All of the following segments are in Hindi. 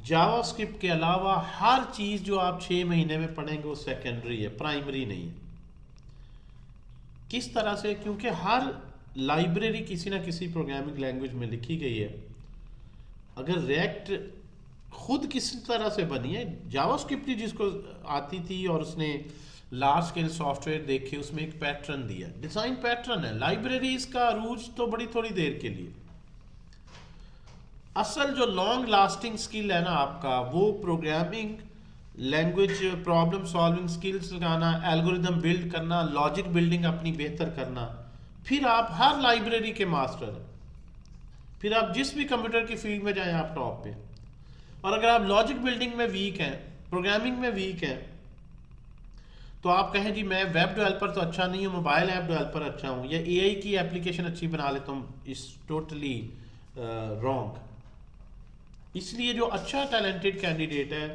जावास्क्रिप्ट के अलावा हर चीज़ जो आप 6 महीने में पढ़ेंगे वो सेकेंडरी है, प्राइमरी नहीं है। किस तरह से? क्योंकि हर लाइब्रेरी किसी ना किसी प्रोग्रामिंग लैंग्वेज में लिखी गई है। अगर रिएक्ट खुद किस तरह से बनी है, जावास्क्रिप्ट जिसको आती थी और उसने लार्ज स्केल सॉफ्टवेयर देखे, उसमें एक पैटर्न दिया, डिज़ाइन पैटर्न है। लाइब्रेरीज का अरूज तो बड़ी थोड़ी देर के लिए। असल जो लॉन्ग लास्टिंग स्किल है ना आपका, वो programming language, problem solving skills लगाना, एल्गोरिदम बिल्ड करना, लॉजिक बिल्डिंग अपनी बेहतर करना, फिर आप हर लाइब्रेरी के मास्टर हैं। फिर आप जिस भी कंप्यूटर की फील्ड में जाएं आप टॉप पे। और अगर आप लॉजिक बिल्डिंग में वीक हैं, प्रोग्रामिंग में वीक हैं, तो आप कहें जी मैं वेब डेवलपर तो अच्छा नहीं हूँ, मोबाइल ऐप डेवलपर अच्छा हूँ, या एआई की एप्लीकेशन अच्छी बना लेता हूँ, इज टोटली रॉन्ग। इसलिए जो अच्छा टैलेंटेड कैंडिडेट है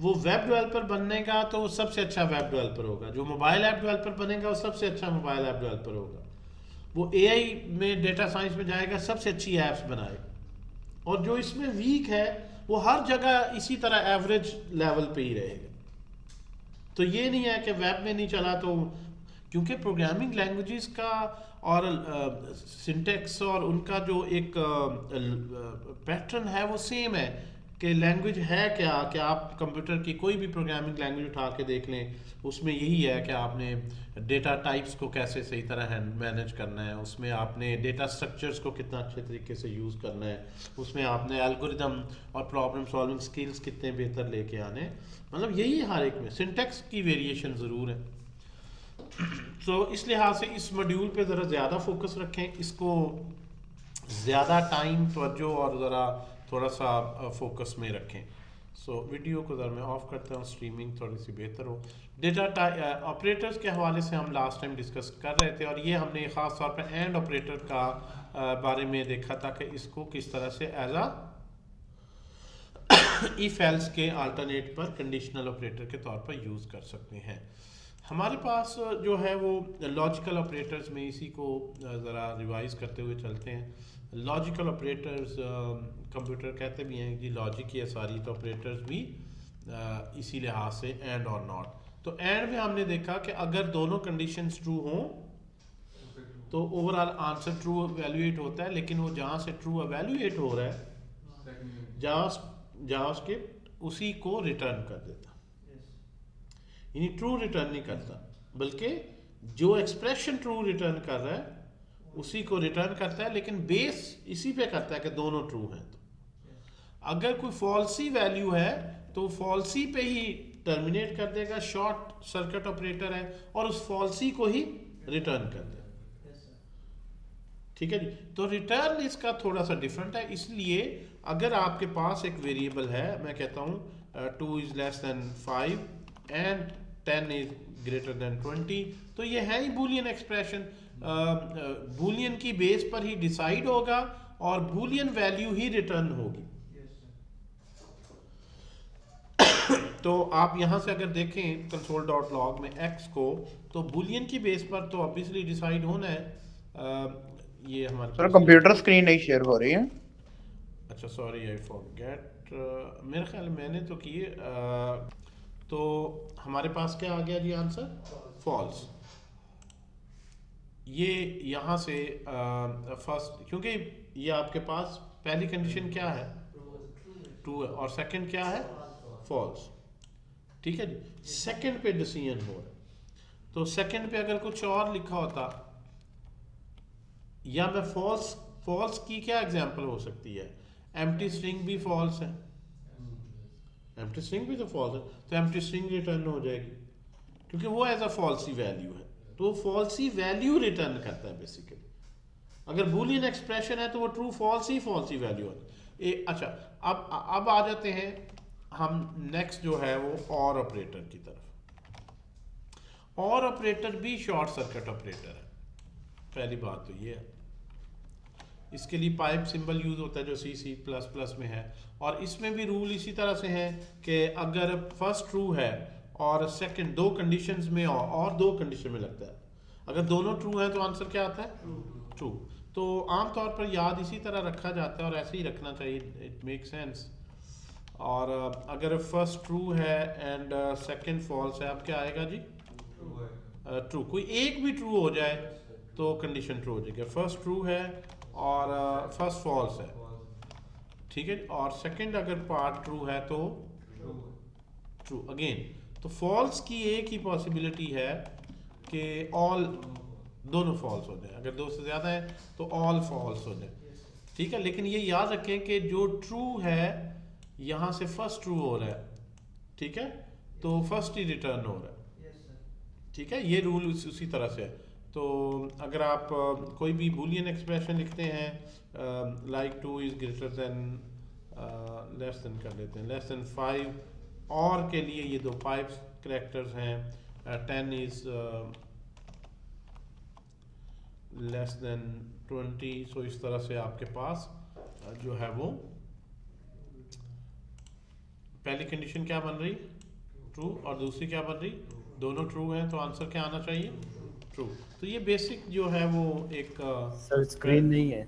वो वेब डेवलपर बनने का तो सबसे अच्छा वेब डेवलपर होगा, जो मोबाइल ऐप डेवलपर बनेगा वो सबसे अच्छा मोबाइल ऐप डेवलपर होगा, वो एआई में डेटा साइंस में जाएगा सबसे अच्छी ऐप्स बनाएगा। और जो इसमें वीक है वो हर जगह इसी तरह एवरेज लेवल पे ही रहेगा। तो ये नहीं है कि वेब में नहीं चला तो, क्योंकि प्रोग्रामिंग लैंग्वेजेस का और सिंटेक्स और उनका जो एक पैटर्न है वो सेम है। कि लैंग्वेज है क्या, कि आप कंप्यूटर की कोई भी प्रोग्रामिंग लैंग्वेज उठा के देख लें, उसमें यही है कि आपने डेटा टाइप्स को कैसे सही तरह मैनेज करना है, उसमें आपने डेटा स्ट्रक्चर्स को कितना अच्छे तरीके से यूज़ करना है, उसमें आपने एल्गोरिदम और प्रॉब्लम सॉल्विंग स्किल्स कितने बेहतर लेके आने। मतलब यही हर एक में सिंटेक्स की वेरिएशन ज़रूर है। तो इस लिहाज से इस मॉड्यूल पे ज़रा ज़्यादा फोकस रखें, इसको ज़्यादा टाइम तवज्जो और ज़रा थोड़ा सा फोकस में रखें। वीडियो को ज़रा मैं ऑफ करता हूँ, स्ट्रीमिंग थोड़ी सी बेहतर हो। डेटा ऑपरेटर्स के हवाले से हम लास्ट टाइम डिस्कस कर रहे थे, और ये हमने ख़ास तौर पर एंड ऑपरेटर का बारे में देखा था कि इसको किस तरह से एज आ इफ एल्स के अल्टरनेट पर कंडीशनल ऑपरेटर के तौर पर यूज़ कर सकते हैं। हमारे पास जो है वो लॉजिकल ऑपरेटर्स में, इसी को ज़रा रिवाइज करते हुए चलते हैं। लॉजिकल ऑपरेटर्स कंप्यूटर कहते भी हैं कि लॉजिक ही है सारी, तो ऑपरेटर्स भी इसी लिहाज से एंड और नॉट। तो एंड में हमने देखा कि अगर दोनों कंडीशंस ट्रू हों तो ओवरऑल आंसर ट्रू एवेल्यूएट होता है, लेकिन वो जहाँ से ट्रू एवेल्यूएट हो रहा है जावास्क्रिप्ट उसी को रिटर्न कर देता, यानी ट्रू रिटर्न नहीं करता, बल्कि जो एक्सप्रेशन ट्रू रिटर्न कर रहा है उसी को रिटर्न करता है, लेकिन बेस इसी पे करता है कि दोनों ट्रू हैं। तो अगर कोई फॉल्सी वैल्यू है तो फॉल्सी पे ही टर्मिनेट कर देगा, शॉर्ट सर्किट ऑपरेटर है, और उस फॉल्सी को ही रिटर्न कर देगा। ठीक है जी। तो रिटर्न इसका थोड़ा सा डिफरेंट है। इसलिए अगर आपके पास एक वेरिएबल है, मैं कहता हूँ 2 is less then 5 and 10 is greater then 20, तो ये है ही बूलियन एक्सप्रेशन, बूलियन की बेस पर ही डिसाइड होगा और बूलियन वैल्यू ही रिटर्न होगी। तो आप यहाँ से अगर देखें console.log में x को, तो बूलियन की बेस पर तो ऑब्वियसली डिसाइड होना है। ये हमारे सर कंप्यूटर स्क्रीन नहीं शेयर हो रही है। अच्छा सॉरी आई फॉरगेट, मेरे ख्याल मैंने तो किए। तो हमारे पास क्या आ गया जी आंसर? फॉल्स। ये यहाँ से फर्स्ट, क्योंकि ये आपके पास पहली कंडीशन क्या है? ट्रू है, और सेकंड क्या है? फॉल्स। ठीक है जी। सेकंड पे डिसीजन हो रहा है, तो सेकंड पे अगर कुछ और लिखा होता, या मैं फॉल्स, फॉल्स की क्या एग्जांपल हो सकती है? एम्प्टी स्ट्रिंग भी फॉल्स है, एम्प्टी स्ट्रिंग भी तो फॉल्स है, तो एम्प्टी स्ट्रिंग रिटर्न हो जाएगी, क्योंकि वो एज अ फॉल्सी वैल्यू है, तो फॉल्सी वैल्यू रिटर्न करता है बेसिकली। अगर बूलियन एक्सप्रेशन है तो वो ट्रू फॉल्स ही फॉल्सी वैल्यू है। अच्छा, अब आ जाते हैं हम नेक्स्ट जो है वो और ऑपरेटर की तरफ। और ऑपरेटर भी शॉर्ट सर्किट ऑपरेटर है। पहली बात तो ये है, इसके लिए पाइप सिंबल यूज होता है जो C++ में है, और इसमें भी रूल इसी तरह से है कि अगर फर्स्ट ट्रू है और सेकंड दो कंडीशंस में और दो कंडीशन में लगता है, अगर दोनों ट्रू हैं तो आंसर क्या आता है? ट्रू। तो आमतौर पर याद इसी तरह रखा जाता है और ऐसे ही रखना चाहिए, इट मेक सेंस। और अगर फर्स्ट ट्रू है एंड सेकंड फॉल्स है, अब क्या आएगा जी? ट्रू। कोई एक भी ट्रू हो जाए तो कंडीशन ट्रू हो जाएगी। फर्स्ट ट्रू है और फर्स्ट फॉल्स है, ठीक है। और सेकंड अगर पार्ट ट्रू है तो ट्रू अगेन। तो फॉल्स की एक ही पॉसिबिलिटी है कि ऑल दोनों फॉल्स हो जाए, अगर दो से ज़्यादा है तो ऑल फॉल्स हो जाए, ठीक है। लेकिन ये याद रखें कि जो ट्रू है यहाँ से फर्स्ट ट्रू हो रहा है, ठीक है, तो फर्स्ट ही रिटर्न हो रहा है, ठीक है। ये रूल उसी तरह से है। तो अगर आप कोई भी बूलियन एक्सप्रेशन लिखते हैं like 2 is greater than less than कर लेते हैं, लेस देन 5, और के लिए ये दो 5 करेक्टर्स हैं, 10 इज लेस देन 20। सो इस तरह से आपके पास जो है वो पहली कंडीशन क्या बन रही? ट्रू। और दूसरी क्या बन रही? दोनों ट्रू हैं, तो आंसर क्या आना चाहिए? ट्रू। तो ये बेसिक जो है वो एक सर स्क्रीन नहीं है।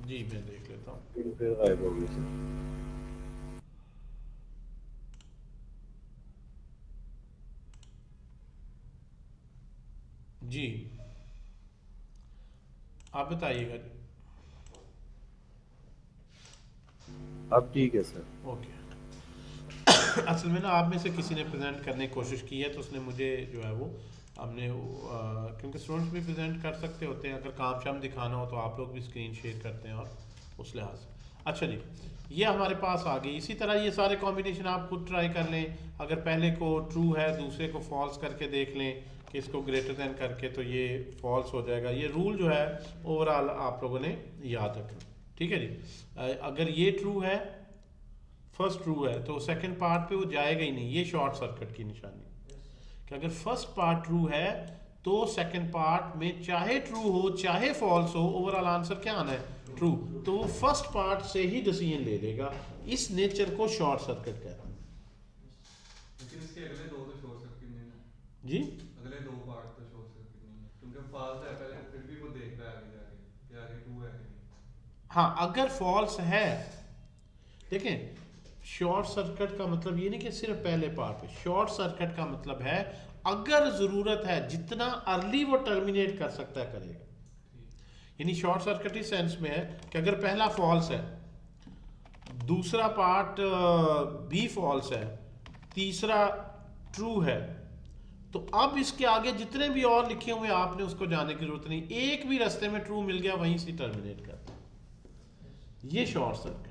जी मैं देख लेता हूँ। फिर गायब हो गई सर। जी आप बताइएगा जी। अब ठीक है सर। ओके। असल में ना आप में से किसी ने प्रेजेंट करने की कोशिश की है, तो उसने मुझे जो है वो हमने क्योंकि स्टूडेंट्स भी प्रेजेंट कर सकते होते हैं, अगर काम शाम दिखाना हो तो आप लोग भी स्क्रीन शेयर करते हैं, और उस लिहाज से अच्छा जी ये हमारे पास आ गई। इसी तरह ये सारे कॉम्बिनेशन आप खुद ट्राई कर लें। अगर पहले को ट्रू है दूसरे को फॉल्स करके देख लें कि इसको ग्रेटर देन करके, तो ये फॉल्स हो जाएगा। ये रूल जो है ओवरऑल आप लोगों ने याद रखना, ठीक है जी। अगर ये ट्रू है, फर्स्ट ट्रू है, तो सेकंड पार्ट पे वो जाएगा ही नहीं। ये शॉर्ट सर्किट की निशानी कि अगर फर्स्ट पार्ट ट्रू है तो सेकंड पार्ट में चाहे ट्रू हो चाहे फॉल्स हो, ओवरऑल आंसर क्या आना है? ट्रू। तो वो फर्स्ट पार्ट से ही डिसीजन ले लेगा। इस नेचर को शॉर्ट सर्किट कहते हैं। लेकिन इसके अगले दो तो शॉर्ट सर्किट नहीं है जी अगले दो पार्ट तो शॉर्ट सर्किट नहीं है, क्योंकि फॉल्स है पहले, फिर भी वो देखता है आगे जाके कि आगे ट्रू है कि नहीं। हाँ, अगर फॉल्स है, देखें शॉर्ट सर्किट का मतलब ये नहीं कि सिर्फ पहले पार्ट पे। शॉर्ट सर्किट का मतलब है अगर जरूरत है जितना अर्ली वो टर्मिनेट कर सकता है करेगा। यानी शॉर्ट सर्किट इस सेंस में है कि अगर पहला फॉल्स है, दूसरा पार्ट भी फॉल्स है, तीसरा ट्रू है, तो अब इसके आगे जितने भी और लिखे हुए आपने उसको जाने की जरूरत नहीं। एक भी रास्ते में ट्रू मिल गया वहीं से टर्मिनेट कर। ये शॉर्ट सर्किट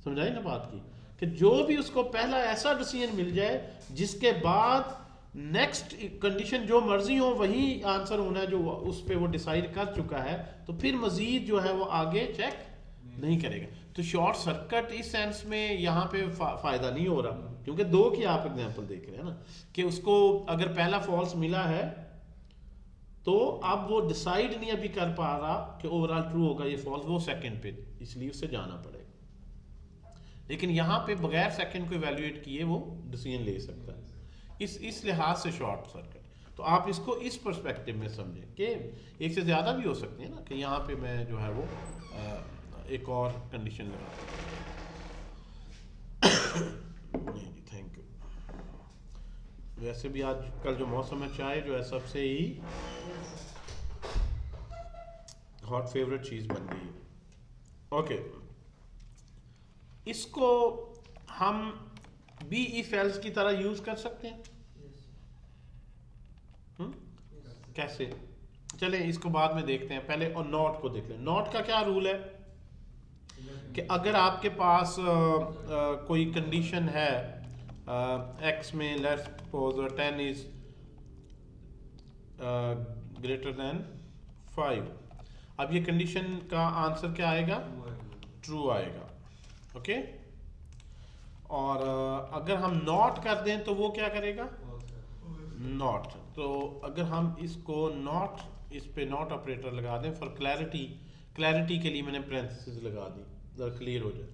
समझाई ना बात की, कि जो भी उसको पहला ऐसा डिसीजन मिल जाए जिसके बाद नेक्स्ट कंडीशन जो मर्जी हो वही आंसर होना है जो उस पे वो डिसाइड कर चुका है, तो फिर मजीद जो है वो आगे चेक नहीं करेगा। तो शॉर्ट सर्किट इस सेंस में यहाँ पे फायदा नहीं हो रहा, क्योंकि दो की आप एग्जांपल देख रहे हैं ना, कि उसको अगर पहला फॉल्स मिला है तो अब वो डिसाइड नहीं अभी कर पा रहा कि ओवरऑल ट्रू होगा ये फॉल्स, वो सेकंड पे, इसलिए उससे जाना पड़ेगा। लेकिन यहाँ पे बगैर सेकंड को इवैल्यूएट किए वो डिसीजन ले सकता है। इस लिहाज से शॉर्ट सर्किट, तो आप इसको इस पर्सपेक्टिव में समझें कि एक से ज़्यादा भी हो सकती है ना, कि यहाँ पे मैं जो है वो एक और कंडीशन लगा। नहीं जी थैंक यू। वैसे भी आज कल जो मौसम है चाय जो है सबसे ही हॉट फेवरेट चीज़ बन गई है। ओके, इसको हम बी इफ एल्स की तरह यूज कर सकते हैं। कैसे? चलें इसको बाद में देखते हैं, पहले और नॉट को देख लें। नॉट का क्या रूल है कि अगर आपके पास कोई कंडीशन है एक्स में, let's suppose 10 is greater then 5, अब ये कंडीशन का आंसर क्या आएगा? ट्रू आएगा। ओके और अगर हम नॉट कर दें तो वो क्या करेगा? नॉट। तो अगर हम इसको नॉट, इस पे नॉट ऑपरेटर लगा दें फॉर क्लैरिटी के लिए मैंने पैरेंथेसिस लगा दी, जरा क्लियर हो जाए।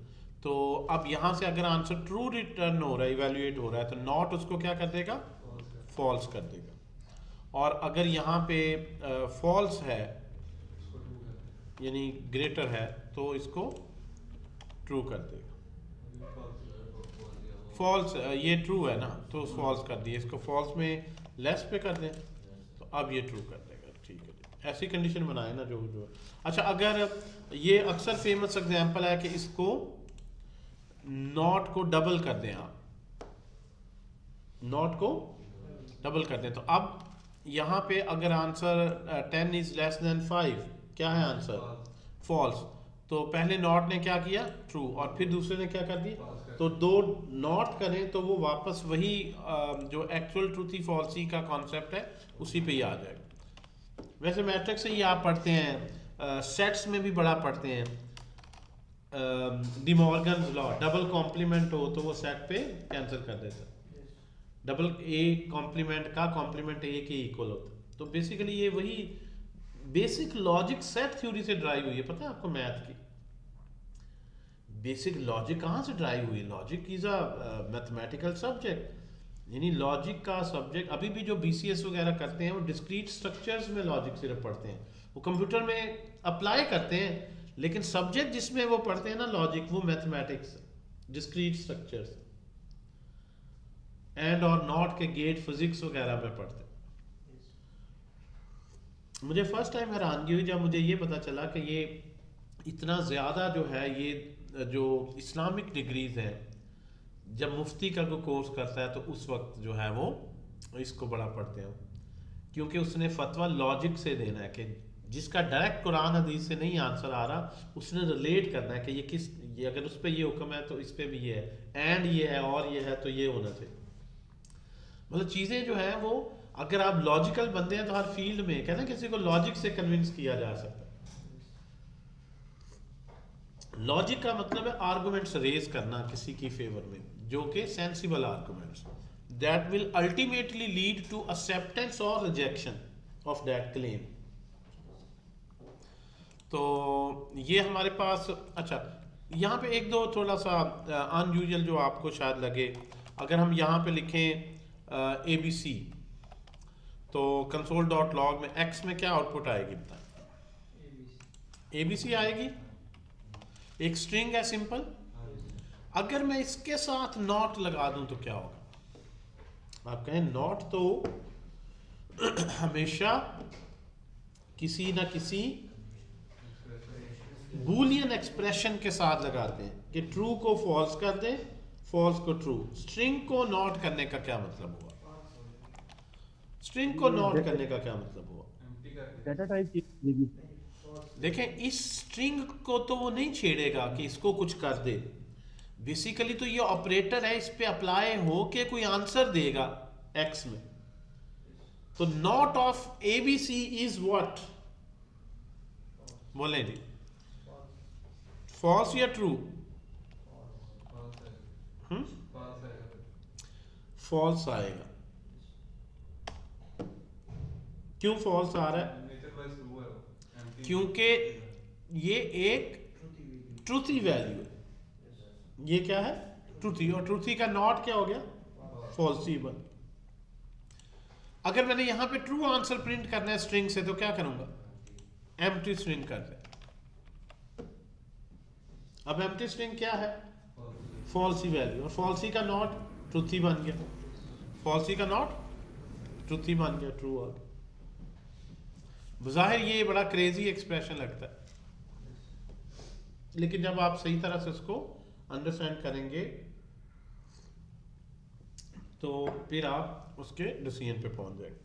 तो अब यहाँ से अगर आंसर ट्रू रिटर्न हो रहा है, इवैल्यूएट हो रहा है, तो नॉट उसको क्या कर देगा? फॉल्स कर देगा। और अगर यहाँ पे फॉल्स है, यानी ग्रेटर है तो इसको ट्रू कर देगा। फॉल्स, ये ट्रू है ना तो फॉल्स कर दिए, इसको फॉल्स में लेस पे कर दें तो अब ये ट्रू कर देगा। ठीक है जी, ऐसी कंडीशन बनाए ना जो जो। अच्छा, अगर ये अक्सर फेमस एग्जांपल है कि इसको नॉट को डबल कर दें, आप नॉट को डबल कर दें तो अब यहाँ पे अगर आंसर 10 इज लेस देन 5, क्या है आंसर? फॉल्स। तो पहले नॉट ने क्या किया? ट्रू। और फिर दूसरे ने क्या कर दिया? तो दो नॉट करें तो वो वापस वही जो एक्चुअल ट्रूथी फॉल्सी का कॉन्सेप्ट है उसी पे ही आ जाएगा। वैसे मैट्रिक्स से ही आप पढ़ते हैं, सेट्स में भी बड़ा पढ़ते हैं, डिमॉर्गन्स लॉ, डबल कॉम्प्लीमेंट हो तो वो सेट पे कैंसिल कर देता है। डबल ए कॉम्प्लीमेंट का कॉम्प्लीमेंट ए के इक्वल होता। तो बेसिकली ये वही बेसिक लॉजिक सेट थ्योरी से ड्राइव हुई है। पता है आपको मैथ की बेसिक लॉजिक कहाँ से ड्राइव हुई है? Logic is a mathematical subject, यानी लॉजिक का सब्जेक्ट। अभी भी जो बीसीएस वगैरह करते हैं वो डिस्क्रीट स्ट्रक्चर्स में लॉजिक सिर्फ पढ़ते हैं, वो कंप्यूटर में अप्लाई करते हैं, लेकिन सब्जेक्ट जिसमें वो पढ़ते हैं ना लॉजिक, वो मैथमेटिक्स, डिस्क्रीट स्ट्रक्चर्स, एंड और नॉट के गेट फिजिक्स वगैरह में पढ़ते हैं। मुझे फर्स्ट टाइम हैरानगी हुई जब मुझे ये पता चला कि ये इतना ज़्यादा जो है, ये जो इस्लामिक डिग्रीज हैं, जब मुफ्ती का कोई कोर्स करता है तो उस वक्त जो है वो इसको बड़ा पढ़ते हैं, क्योंकि उसने फतवा लॉजिक से देना है कि जिसका डायरेक्ट कुरान हदीस से नहीं आंसर आ रहा, उसने रिलेट करना है कि ये अगर उस पर ये हुक्म है तो इस पर भी ये है, एंड ये है और ये है तो ये होना चाहिए। मतलब चीज़ें जो है वो, अगर आप लॉजिकल बंदे हैं तो हर फील्ड में कहना किसी को लॉजिक से कन्विंस किया जा सकता है। लॉजिक का मतलब है आर्गुमेंट्स रेज करना किसी की फेवर में, जो कि sensible arguments that will ultimately lead to acceptance और रिजेक्शन ऑफ दैट क्लेम। तो ये हमारे पास, अच्छा यहाँ पे एक दो थोड़ा सा अनयूजुअल जो आपको शायद लगे, अगर हम यहाँ पे लिखें ABC तो console.log में x में क्या आउटपुट आएगी बताएं? ABC आएगी। एक स्ट्रिंग है सिंपल। अगर मैं इसके साथ नॉट लगा दूं तो क्या होगा? आप कहें नॉट तो हमेशा किसी ना किसी बूलियन एक्सप्रेशन के साथ लगाते हैं कि ट्रू को फॉल्स कर दें, फॉल्स को ट्रू। स्ट्रिंग को नॉट करने का क्या मतलब हुआ? स्ट्रिंग को नॉट करने का क्या मतलब हुआ? डेटा टाइप की देखें, इस स्ट्रिंग को तो वो नहीं छेड़ेगा कि इसको कुछ कर दे। बेसिकली तो ये ऑपरेटर है, इस पे अप्लाई हो के कोई आंसर देगा एक्स में। तो not of ABC is what? बोले जी, फॉल्स या ट्रू? फॉल्स आएगा। क्यों फॉल्स आ रहा है? क्योंकि ये एक ट्रूथी वैल्यू है। ये क्या है? ट्रूथी। और ट्रूथी का नॉट क्या हो गया? फॉल्सीबल। अगर मैंने यहां पे ट्रू आंसर प्रिंट करना है स्ट्रिंग से तो क्या करूंगा? एम्प्टी स्ट्रिंग कर दे। अब एम्प्टी स्ट्रिंग क्या है? Falsies value. और फॉल्सी का नॉट ट्रूथी बन गया। फॉल्सी का नॉट ट्रूथी बन गया, ट्रू। और बज़ाहिर ये बड़ा क्रेजी एक्सप्रेशन लगता है, लेकिन जब आप सही तरह से उसको अंडरस्टैंड करेंगे तो फिर आप उसके डिसीजन पे पहुंच जाएंगे।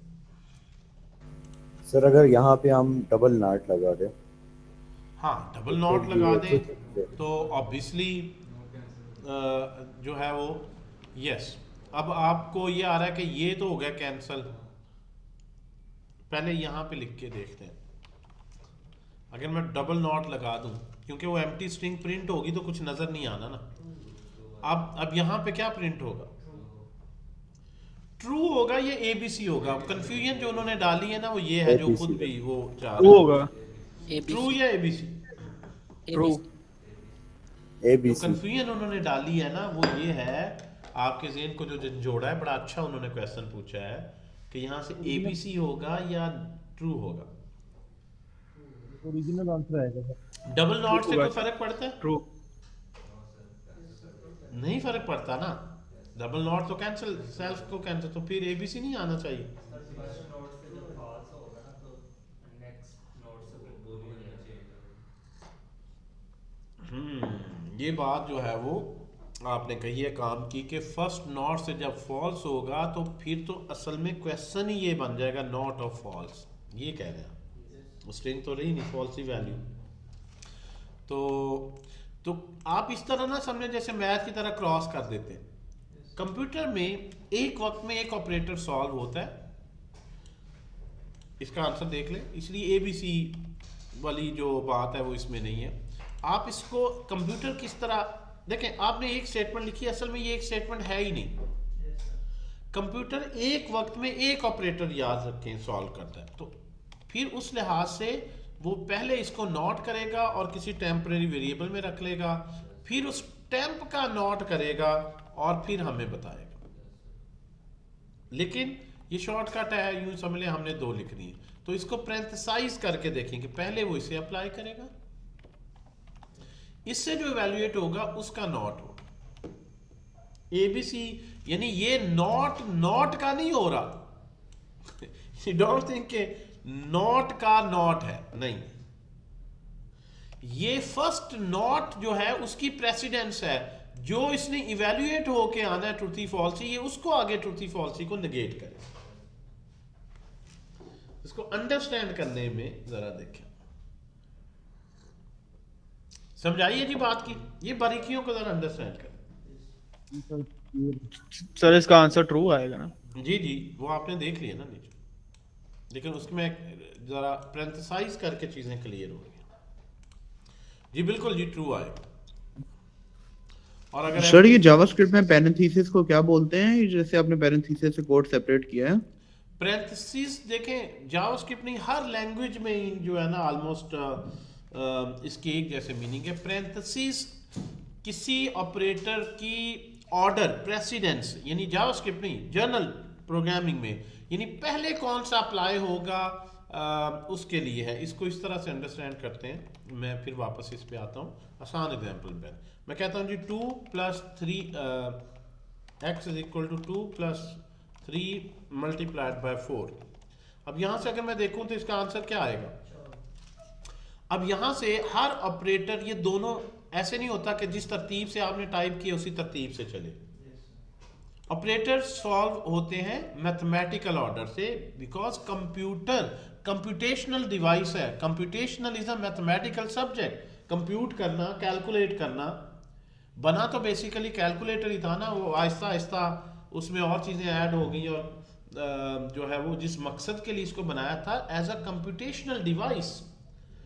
सर अगर यहाँ पे हम डबल नॉट लगा दें, हाँ, डबल नॉट लगा दें तो ऑब्वियसली जो है वो यस। अब आपको ये आ रहा है कि ये तो हो गया कैंसल। पहले यहाँ पे लिख के देखते हैं। अगर मैं डबल नॉट लगा दूं, क्योंकि वो एम्प्टी स्ट्रिंग प्रिंट होगी तो कुछ नजर नहीं आना ना। अब यहाँ पे क्या प्रिंट होगा? ट्रू होगा, ये ABC होगा। कंफ्यूजन जो उन्होंने डाली है ना वो ये है, जो खुद भी वो चाह रहा है। होगा ट्रू या ABC? ट्रू। ABC कंफ्यूजन उन्होंने डाली है ना वो ये है, आपके ज़हन को जो जोड़ा है, बड़ा अच्छा उन्होंने क्वेश्चन पूछा है कि यहाँ से ABC होगा या ट्रू होगा। ओरिजिनल आंसर आएगा सर। डबल नॉट से कोई फर्क पड़ता है? ट्रू। नहीं फर्क पड़ता ना। डबल नॉट तो कैंसिल, सेल्फ को कैंसिल, तो फिर एबीसी नहीं आना चाहिए। फर्स्ट नोट से जब फॉल्स होगा ना तो नेक्स्ट नोट से फिर बोल ही नहीं चाहिए। ये बात जो है वो आपने कही है काम की कि फर्स्ट नॉट से जब फॉल्स होगा तो फिर तो असल में क्वेश्चन ही ये बन जाएगा नॉट ऑफ फॉल्स, ये कह रहे हैं। स्ट्रिंग तो रही नहीं, फॉल्स ही वैल्यू। तो आप इस तरह ना समझे जैसे मैथ की तरह क्रॉस कर देते हैं। कंप्यूटर में एक वक्त में एक ऑपरेटर सॉल्व होता है, इसका आंसर देख ले, इसलिए एबीसी वाली जो बात है वो इसमें नहीं है। आप इसको कंप्यूटर किस तरह देखें, आपने एक स्टेटमेंट लिखी है, असल में ये एक स्टेटमेंट है ही नहीं। कंप्यूटर एक वक्त में एक ऑपरेटर याद रखें सॉल्व करता है, तो फिर उस लिहाज से वो पहले इसको नॉट करेगा और किसी टेम्परेरी वेरिएबल में रख लेगा, फिर उस टेम्प का नॉट करेगा और फिर हमें बताएगा। लेकिन ये शॉर्टकट है, यूं समझ लें हमने 2 लिखनी है, तो इसको पैरेंथेसाइज करके देखेंगे, पहले वो इसे अप्लाई करेगा, इससे जो इवैल्यूएट होगा उसका नॉट होगा। एबीसी यानी ये नॉट का नहीं हो रहा। यू डोंट थिंक के नॉट का नॉट है, नहीं, ये फर्स्ट नॉट जो है उसकी प्रेसिडेंस है, जो इसने इवैल्यूएट होके आना है ट्रूथी फॉल्सी, ये उसको आगे ट्रूथी फॉल्सी को नेगेट करे। इसको अंडरस्टैंड करने में जरा देखें, समझाइए जी बात की, ये बारीकियों को जरा अंडरस्टैंड करें। सर इसका आंसर ट्रू आएगा ना? जी जी, वो आपने देख लिया ना नीचे, लेकिन उसमें जरा पैरेंथेसाइज करके चीजें क्लियर हो रही हैं। जी बिल्कुल जी, ट्रू आएगा। और अगर सर ये जावास्क्रिप्ट में पैरेंथेसिस को क्या बोलते हैं, जैसे आपने पैरेंथेसिस से कोड सेपरेट किया है? पैरेंथेसिस देखें, जावास्क्रिप्ट नहीं, हर लैंग्वेज में जो है ना ऑलमोस्ट इसकी एक जैसे मीनिंग है। पैरेंथेसिस किसी ऑपरेटर की ऑर्डर, प्रेसिडेंस, यानी जावास्क्रिप्ट नहीं, जर्नल प्रोग्रामिंग में, यानी पहले कौन सा अप्लाई होगा उसके लिए है। इसको इस तरह से अंडरस्टैंड करते हैं। मैं फिर वापस इस पे आता हूँ, आसान एग्जांपल पे मैं कहता हूँ जी 2 + 3 x = 2 + 3 × 4। अब यहाँ से अगर मैं देखूँ तो इसका आंसर क्या आएगा? अब यहाँ से हर ऑपरेटर, ये दोनों ऐसे नहीं होता कि जिस तरतीब से आपने टाइप किया उसी तरतीब से चले। ऑपरेटर सॉल्व होते हैं मैथमेटिकल ऑर्डर से, बिकॉज कंप्यूटेशनल डिवाइस है। Computational is a mathematical subject. Compute करना, कैलकुलेट करना, बना तो बेसिकली कैलकुलेटर ही था ना, वो आहिस्ता आहिस्ता उसमें और चीज़ें ऐड हो गई, और जो है वो जिस मकसद के लिए इसको बनाया था एज अ कंप्यूटेशनल डिवाइस,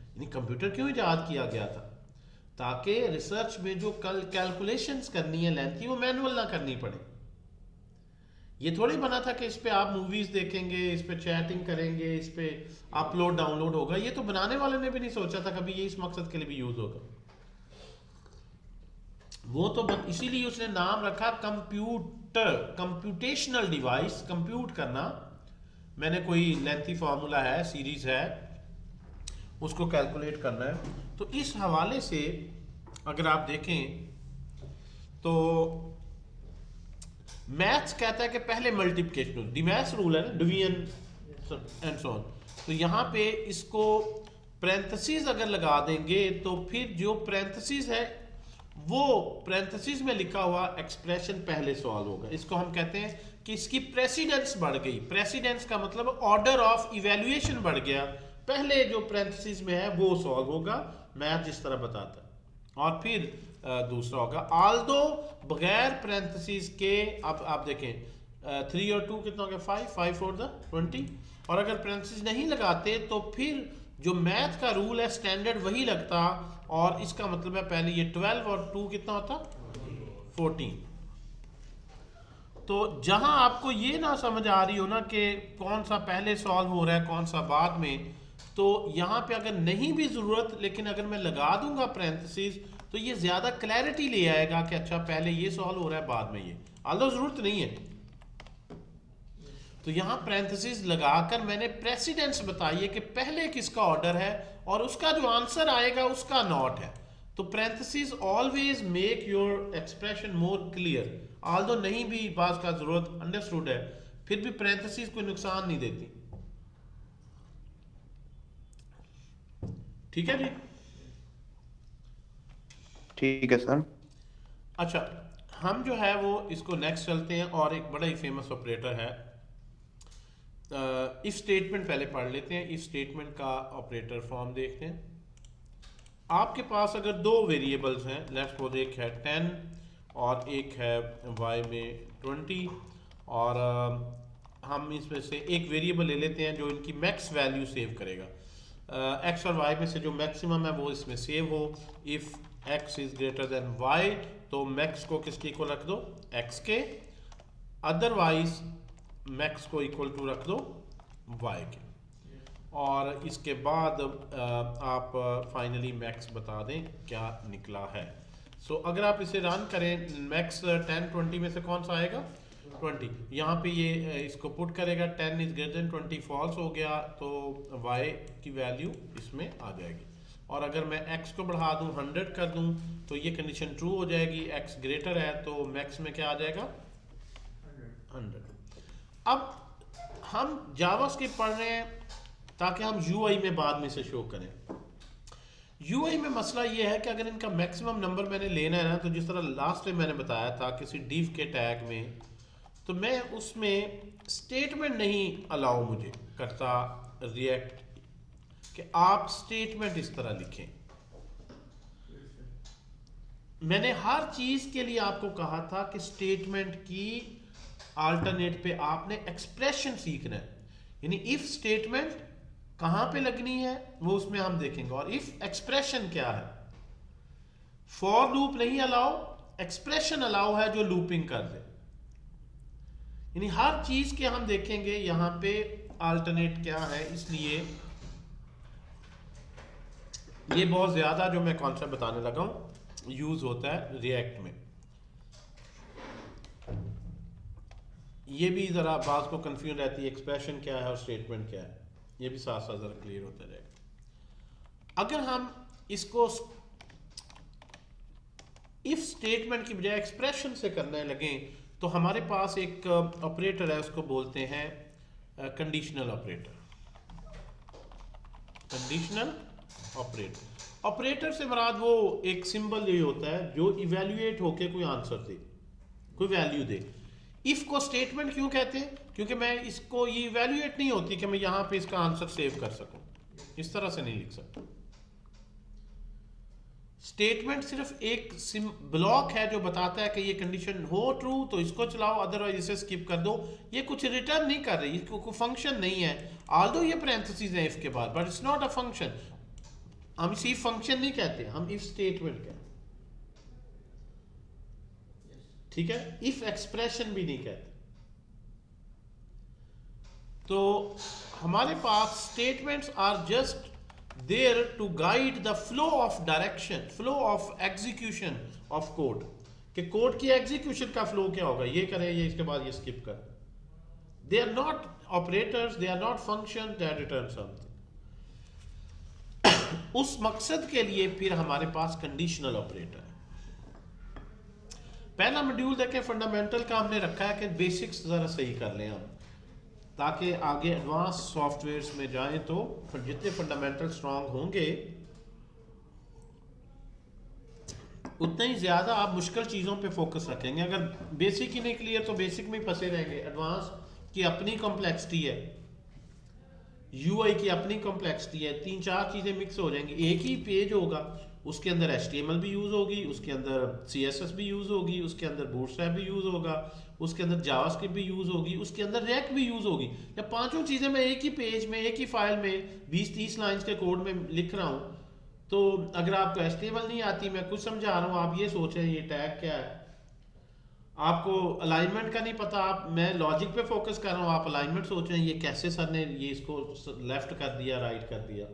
यानी कंप्यूटर क्यों इजाद किया गया था? ताकि रिसर्च में जो कल कैलकुलेशंस करनी है लेंथ की, वो मैनुअल ना करनी पड़े। ये थोड़ी बना था कि इस पे आप मूवीज देखेंगे, इस पे चैटिंग करेंगे, इस पे अपलोड डाउनलोड होगा। ये तो बनाने वाले ने भी नहीं सोचा था कभी ये इस मकसद के लिए भी यूज होगा। वो तो इसीलिए उसने नाम रखा कंप्यूटर, कंप्यूटेशनल डिवाइस, कंप्यूट करना। मैंने कोई लेंथी फार्मूला है, सीरीज है, उसको कैलकुलेट करना है। तो इस हवाले से अगर आप देखें तो मैथ्स कहता है कि पहले मल्टीप्लिकेशन, डिमैथ्स रूल है ना, डिवीजन एंड सो ऑन। तो यहाँ पे इसको पैरेंथेसिस अगर लगा देंगे तो फिर जो पैरेंथेसिस है वो पैरेंथेसिस में लिखा हुआ एक्सप्रेशन पहले सॉल्व होगा। इसको हम कहते हैं कि इसकी प्रेसिडेंस बढ़ गई। प्रेसिडेंस का मतलब ऑर्डर ऑफ इवैल्यूएशन बढ़ गया। पहले जो पैरेंथेसिस में है वो सॉल्व होगा, मैथ जिस तरह बताता है, और फिर दूसरा होगा। आल्दो बगैर पैरेंथेसिस के, अब आप देखें 3 और 2 कितना हो गया? 5, 5 4 20। और अगर पैरेंथेसिस नहीं लगाते तो फिर जो मैथ का रूल है स्टैंडर्ड वही लगता, और इसका मतलब है पहले ये 12 और 2 कितना होता? 14। तो जहां आपको ये ना समझ आ रही हो ना कि कौन सा पहले सॉल्व हो रहा है कौन सा बाद में, तो यहाँ पे अगर नहीं भी जरूरत, लेकिन अगर मैं लगा दूंगा पैरेंथेसिस तो ये ज्यादा क्लैरिटी ले आएगा कि अच्छा पहले ये सॉल्व हो रहा है बाद में ये, आल्दो जरूरत नहीं है। तो यहाँ पैरेंथेसिस लगाकर मैंने प्रेसिडेंस बताई है कि पहले किसका ऑर्डर है और उसका जो आंसर आएगा उसका नॉट है। तो parenthesis always make your expression more clear, although नहीं भी बात का जरूरत अंडरस्टूड है, फिर भी पैरेंथेसिस कोई नुकसान नहीं देती। ठीक है जी। ठीक है सर। अच्छा, हम जो है वो इसको नेक्स्ट चलते हैं और एक बड़ा ही फेमस ऑपरेटर है। इफ स्टेटमेंट पहले पढ़ लेते हैं। इफ स्टेटमेंट का ऑपरेटर फॉर्म देखते हैं। आपके पास अगर दो वेरिएबल्स हैं, लेट्स सपोज एक है 10 और एक है y में 20, और हम इसमें से एक वेरिएबल ले लेते हैं जो इनकी मैक्स वैल्यू सेव करेगा। x और y में से जो मैक्सिमम है वो इसमें सेव हो। If x is greater than y तो मैक्स को किसके इक्वल रख दो, x के, अदरवाइज मैक्स को इक्वल टू रख दो y के, और इसके बाद आप फाइनली मैक्स बता दें क्या निकला है। सो अगर आप इसे रन करें, मैक्स 10 20 में से कौन सा आएगा, 20। यहाँ पे ये इसको पुट करेगा 10 इज ग्रेटर देन 20 फॉल्स हो गया तो y की वैल्यू इसमें आ जाएगी। और अगर मैं x को बढ़ा दूं 100 कर दूं तो ये कंडीशन ट्रू हो जाएगी, x ग्रेटर है तो मैक्स में क्या आ जाएगा 100। अब हम जावास्क्रिप्ट पढ़ रहे हैं ताकि हम UI में बाद में से शो करें। UI में मसला ये है कि अगर इनका मैक्सिमम नंबर मैंने लेना है ना, तो जिस तरह लास्ट टाइम मैंने बताया था किसी div के टैग में, तो मैं उसमें स्टेटमेंट नहीं अलाउ मुझे करता रिएक्ट कि आप स्टेटमेंट इस तरह लिखें। मैंने हर चीज के लिए आपको कहा था कि स्टेटमेंट की अल्टरनेट पे आपने एक्सप्रेशन सीखना है, यानी इफ स्टेटमेंट कहां पे लगनी है वो उसमें हम देखेंगे, और इफ एक्सप्रेशन क्या है। फॉर लूप नहीं अलाउ, एक्सप्रेशन अलाउ है जो लूपिंग कर दे, यानी हर चीज के हम देखेंगे यहां पे अल्टरनेट क्या है। इसलिए ये बहुत ज्यादा जो मैं कॉन्सेप्ट बताने लगा हूं यूज होता है रिएक्ट में। ये भी जरा बात को कंफ्यूजन रहती है, एक्सप्रेशन क्या है और स्टेटमेंट क्या है, ये भी साथ साथ जरा क्लियर होता रहेगा। अगर हम इसको इफ स्टेटमेंट की बजाय एक्सप्रेशन से करने लगे तो हमारे पास एक ऑपरेटर है, उसको बोलते हैं conditional operator. Conditional operator, operator से मुराद वो एक सिंबल ये होता है जो इवेल्युएट होके कोई आंसर दे, कोई वैल्यू दे। इफ को स्टेटमेंट क्यों कहते हैं, क्योंकि मैं इसको ये इवेल्युएट नहीं होती कि मैं यहां पे इसका आंसर सेव कर सकूं, इस तरह से नहीं लिख सकता। स्टेटमेंट सिर्फ एक ब्लॉक है जो बताता है कि ये कंडीशन हो ट्रू तो इसको चलाओ, अदरवाइज इसे स्किप कर दो। ये कुछ रिटर्न नहीं कर रही, इसको कोई फंक्शन नहीं है, ऑल्दो ये पैरेंथेसिस है इफ के बाद, but it's not a function. हम इसे फंक्शन नहीं कहते, हम इफ स्टेटमेंट कहते, ठीक है। इफ एक्सप्रेशन भी नहीं कहते। तो हमारे पास statements are just there to guide the flow of direction, flow of execution of code, कि कोड की एग्जीक्यूशन का फ्लो क्या होगा, ये करे ये इसके बाद ये स्किप कर। They are not operators, they are not function that return something. उस मकसद के लिए फिर हमारे पास कंडीशनल ऑपरेटर है। पहला मॉड्यूल देखें, फंडामेंटल का हमने रखा है कि बेसिक्स जरा सही कर लें हम, ताकि आगे एडवांस सॉफ्टवेयर्स में जाएं तो जितने फंडामेंटल स्ट्रांग होंगे उतना ही ज्यादा आप मुश्किल चीजों पे फोकस रखेंगे। अगर बेसिक ही नहीं क्लियर तो बेसिक में ही फंसे रहेंगे। एडवांस की अपनी कॉम्प्लेक्सिटी है, यूआई की अपनी कॉम्प्लेक्सिटी है, 3-4 चीजें मिक्स हो जाएंगी। एक ही पेज होगा, उसके अंदर HTML भी यूज होगी, उसके अंदर CSS भी यूज होगी, उसके अंदर बूटस्ट्रैप भी यूज होगा, उसके अंदर जावास्क्रिप्ट भी यूज होगी, उसके अंदर रिएक्ट भी यूज होगी। जब पांचों चीजें मैं एक ही पेज में, एक ही फाइल में 20-30 लाइंस के कोड में लिख रहा हूं, तो अगर आपको HTML नहीं आती, मैं कुछ समझा रहा हूं, आप ये सोच रहे हैं ये टैग क्या है, आपको अलाइनमेंट का नहीं पता, आप मैं लॉजिक पे फोकस कर रहा हूं, आप अलाइनमेंट सोच रहे हैं ये कैसे सर ने ये इसको लेफ्ट कर दिया, राइट कर दिया।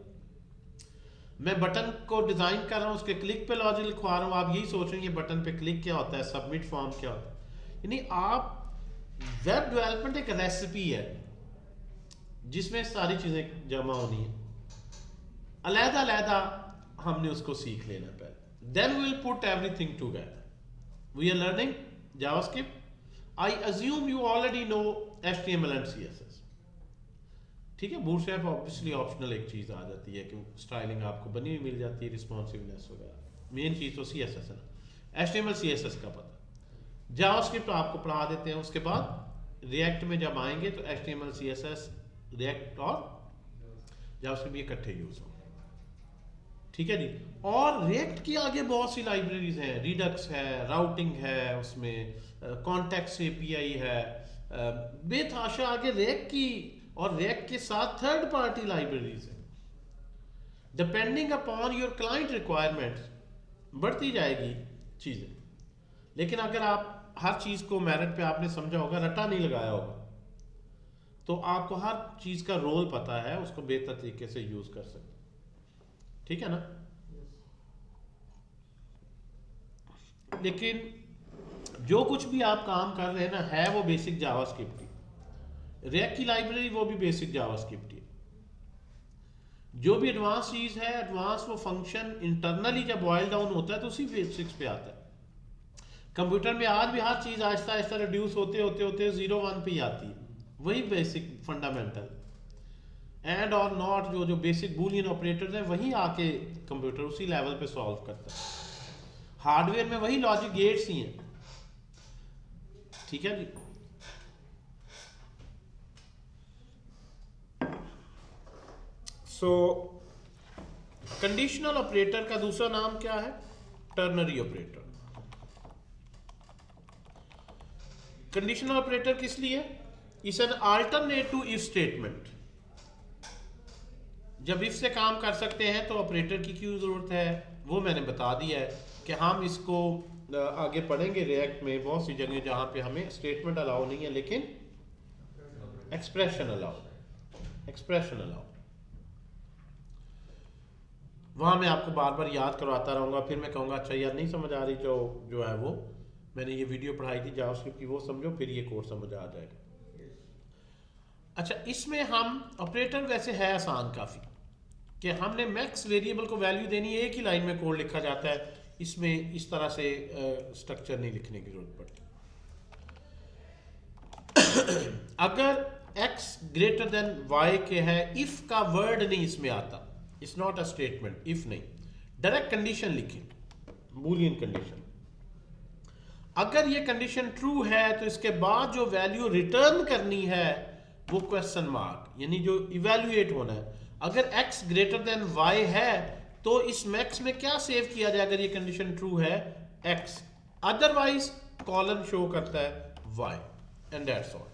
मैं बटन को डिजाइन कर रहा हूं, उसके क्लिक पे लॉजिक लिखवा रहा हूं, आप यही सोच रहे हैं ये बटन पे क्लिक क्या होता है, सबमिट फॉर्म क्या होता है। यानी आप वेब डेवलपमेंट एक रेसिपी है, जिसमें सारी चीज़ें जमा होनी है, अलहदा अलहदा हमने उसको सीख लेना पहले, then we will put everything together. We are learning JavaScript. I assume you already know HTML and CSS. ठीक है, बूटस्ट्रैप ऑब्वियसली ऑप्शनल एक चीज़ आ जाती है कि स्टाइलिंग आपको बनी हुई मिल जाती है, रिस्पॉन्सिवनेस वगैरह. मेन चीज़ तो CSS है ना. HTML CSS का पता, जावास्क्रिप्ट आपको पढ़ा देते हैं. उसके बाद रिएक्ट में जब आएंगे तो HTML CSS रिएक्ट और जावास्क्रिप्ट ये इकट्ठे यूज होंगे. ठीक है जी. और रिएक्ट की आगे बहुत सी लाइब्रेरीज हैं, रिडक्स है, राउटिंग है, उसमें कॉन्टेक्स्ट API है, बेतहाशा आगे रिएक्ट की, और रिएक्ट के साथ थर्ड पार्टी लाइब्रेरीज हैं. Depending upon your client requirements बढ़ती जाएगी चीज़ें. लेकिन अगर आप हर चीज़ को मेरिट पे आपने समझा होगा, रट्टा नहीं लगाया होगा, तो आपको हर चीज़ का रोल पता है, उसको बेहतर तरीके से यूज कर सकते. ठीक है ना. लेकिन जो कुछ भी आप काम कर रहे हैं ना, है वो बेसिक जावास्क्रिप्ट की. रिएक्ट की लाइब्रेरी वो भी बेसिक जावास्क्रिप्ट की. जो भी एडवांस चीज़ है, एडवांस वो फंक्शन इंटरनली जब बॉयल डाउन होता है तो उसी बेसिक्स पे आता है. कंप्यूटर में आज भी हर चीज़ आहिस्ता आहिस्ता रिड्यूस होते होते होते 0 1 पे ही आती है. वही बेसिक फंडामेंटल एंड और नॉट, जो बेसिक बूलियन ऑपरेटर्स हैं, वही आके कंप्यूटर उसी लेवल पे सॉल्व करता है. हार्डवेयर में वही लॉजिक गेट्स ही हैं. ठीक है जी. सो कंडीशनल ऑपरेटर का दूसरा नाम क्या है? Ternary operator. कंडीशनल ऑपरेटर किस लिए? Is an alternate to if statement. जब इफ से काम कर सकते हैं तो ऑपरेटर की क्यों जरूरत है, वो मैंने बता दिया है कि हम इसको आगे पढ़ेंगे. रिएक्ट में बहुत सी जगह जहां पे हमें स्टेटमेंट अलाउ नहीं है, लेकिन एक्सप्रेशन अलाउ. वहां मैं आपको बार बार याद करवाता रहूंगा. फिर मैं कहूंगा अच्छा यार नहीं समझ आ रही, जो है वो मैंने ये वीडियो पढ़ाई थी जावास्क्रिप्ट की, वो समझो, फिर ये कोर्स समझ आ जाएगा. अच्छा, इसमें हम ऑपरेटर वैसे है आसान काफ़ी, कि हमने मैक्स वेरिएबल को वैल्यू देनी है, एक ही लाइन में कोड लिखा जाता है. इसमें इस तरह से स्ट्रक्चर नहीं लिखने की जरूरत पड़ती. अगर x ग्रेटर देन y के है, इफ का वर्ड नहीं इसमें आता, it's not a statement. If नहीं, डायरेक्ट कंडीशन लिखें, बूलियन कंडीशन. अगर ये कंडीशन ट्रू है तो इसके बाद जो वैल्यू रिटर्न करनी है वो क्वेश्चन मार्क, यानी जो इवेल्युएट होना है. अगर x ग्रेटर देन y है तो इस मैक्स में क्या सेव किया जाए अगर ये कंडीशन ट्रू है? x. अदरवाइज कॉलन शो करता है y, and that's all.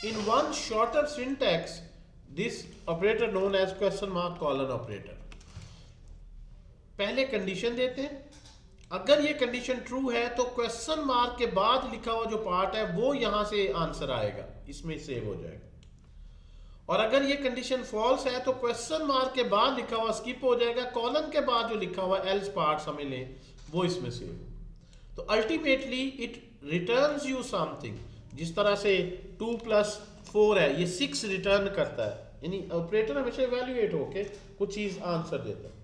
In one shorter syntax this operator known as question mark colon operator. पहले कंडीशन देते हैं, अगर ये कंडीशन ट्रू है तो क्वेश्चन मार्क के बाद लिखा हुआ जो पार्ट है वो यहां से आंसर आएगा, इसमें सेव हो जाएगा. और अगर ये कंडीशन फॉल्स है तो क्वेश्चन मार्क के बाद लिखा हुआ स्किप हो जाएगा, कॉलन के बाद जो लिखा हुआ एल्स पार्ट समझ लें वो इसमें सेव. तो ultimately it returns you something. जिस तरह से 2 + 4 है, ये 6 रिटर्न करता है, यानी ऑपरेटर हमेशा इवैल्यूएट होके कुछ चीज आंसर देता है.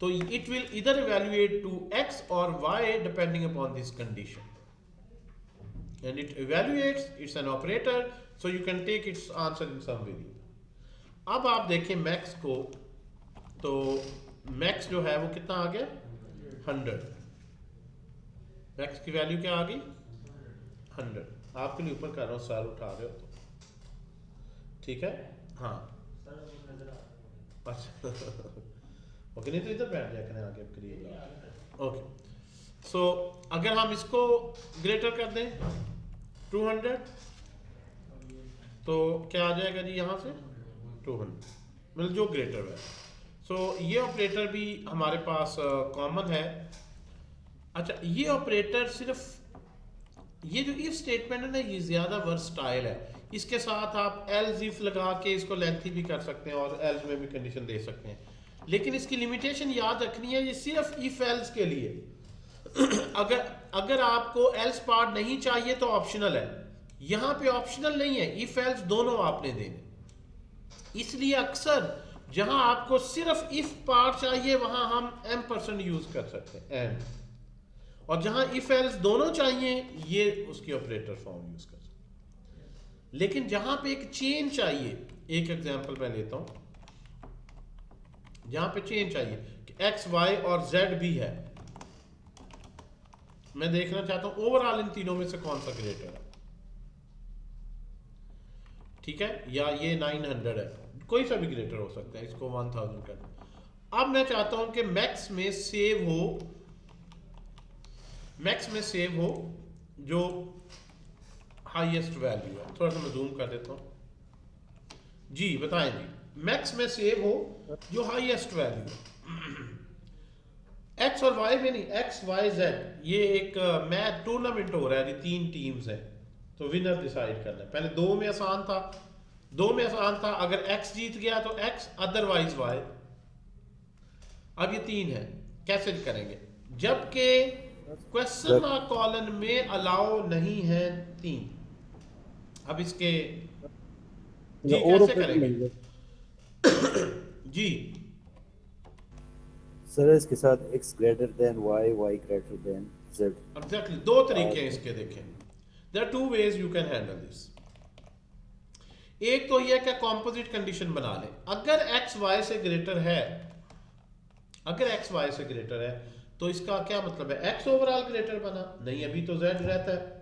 तो इट विल इधर इवैल्यूएट टू x और y depending upon this condition, and it evaluates, it's an operator, so you can take its answer in some variable. अब आप देखें मैक्स को, तो मैक्स जो है वो कितना आ गया? 100. मैक्स की वैल्यू क्या आ गई? 100. आपके लिए ऊपर कर रहा हूँ, सर उठा रहे हो तो ठीक है. हाँ अच्छा ओके, नहीं तो इधर बैठ जाए करें आगे करिए. ओके, सो अगर हम इसको ग्रेटर कर दें 200 तो क्या आ जाएगा जी? यहाँ से 200 मतलब जो ग्रेटर है. सो ये ऑपरेटर भी हमारे पास कॉमन है. अच्छा, ये ऑपरेटर सिर्फ ये जो इफ स्टेटमेंट है ना, ये ज़्यादा वर्सटाइल है. इसके साथ आप एल्स इफ लगा के इसको लेंथी भी कर सकते हैं और एल्स में भी कंडीशन दे सकते हैं. लेकिन इसकी लिमिटेशन याद रखनी है, ये सिर्फ इफ एल्स के लिए. अगर आपको एल्स पार्ट नहीं चाहिए तो ऑप्शनल है. यहाँ पे ऑप्शनल नहीं है, इफ एल्स दोनों आपने देने. इसलिए अक्सर जहां आपको सिर्फ इफ पार्ट चाहिए वहां हम एम्परसेंड यूज कर सकते हैं एंड, और जहां इफ एल्स दोनों चाहिए ये उसकी ऑपरेटर फॉर्म यूज कर सकते हैं। लेकिन जहां पे एक चेन चाहिए, एक एग्जांपल मैं लेता हूं, जहां पे चेन चाहिए कि एक्स वाई और जेड भी है, मैं देखना चाहता हूं ओवरऑल इन तीनों में से कौन सा ग्रेटर है, ठीक है, या ये 900 है, कोई सा भी ग्रेटर हो सकता है, इसको 1000 कर। अब मैं चाहता हूं कि मैक्स में सेव हो जो हाईएस्ट वैल्यू है। थोड़ा सा मैं जूम कर देता हूं जी, बताएं जी, मैक्स में सेव हो जो हाईएस्ट वैल्यू है, एक्स और वाई में नहीं, एक्स वाई जेड, ये एक मैच टूर्नामेंट हो रहा है, ये 3 टीम्स है, तो विनर डिसाइड करना है। पहले 2 में आसान था, अगर एक्स जीत गया तो एक्स, अदरवाइज वाई। अब ये 3 है, कैसे करेंगे, जबकि क्वेश्चन मार्क कॉलन में अलाउ नहीं है 3। अब इसके जी कैसे करेंगे जी सर इसके साथ x greater than y, y greater than z। Exactly, 2 तरीके हैं इसके, देखें, there are 2 ways you can handle this. एक तो यह कि कॉम्पोजिट कंडीशन बना ले, अगर x y से ग्रेटर है, तो इसका क्या मतलब है, x ओवरऑल ग्रेटर बना नहीं, अभी तो z रहता है,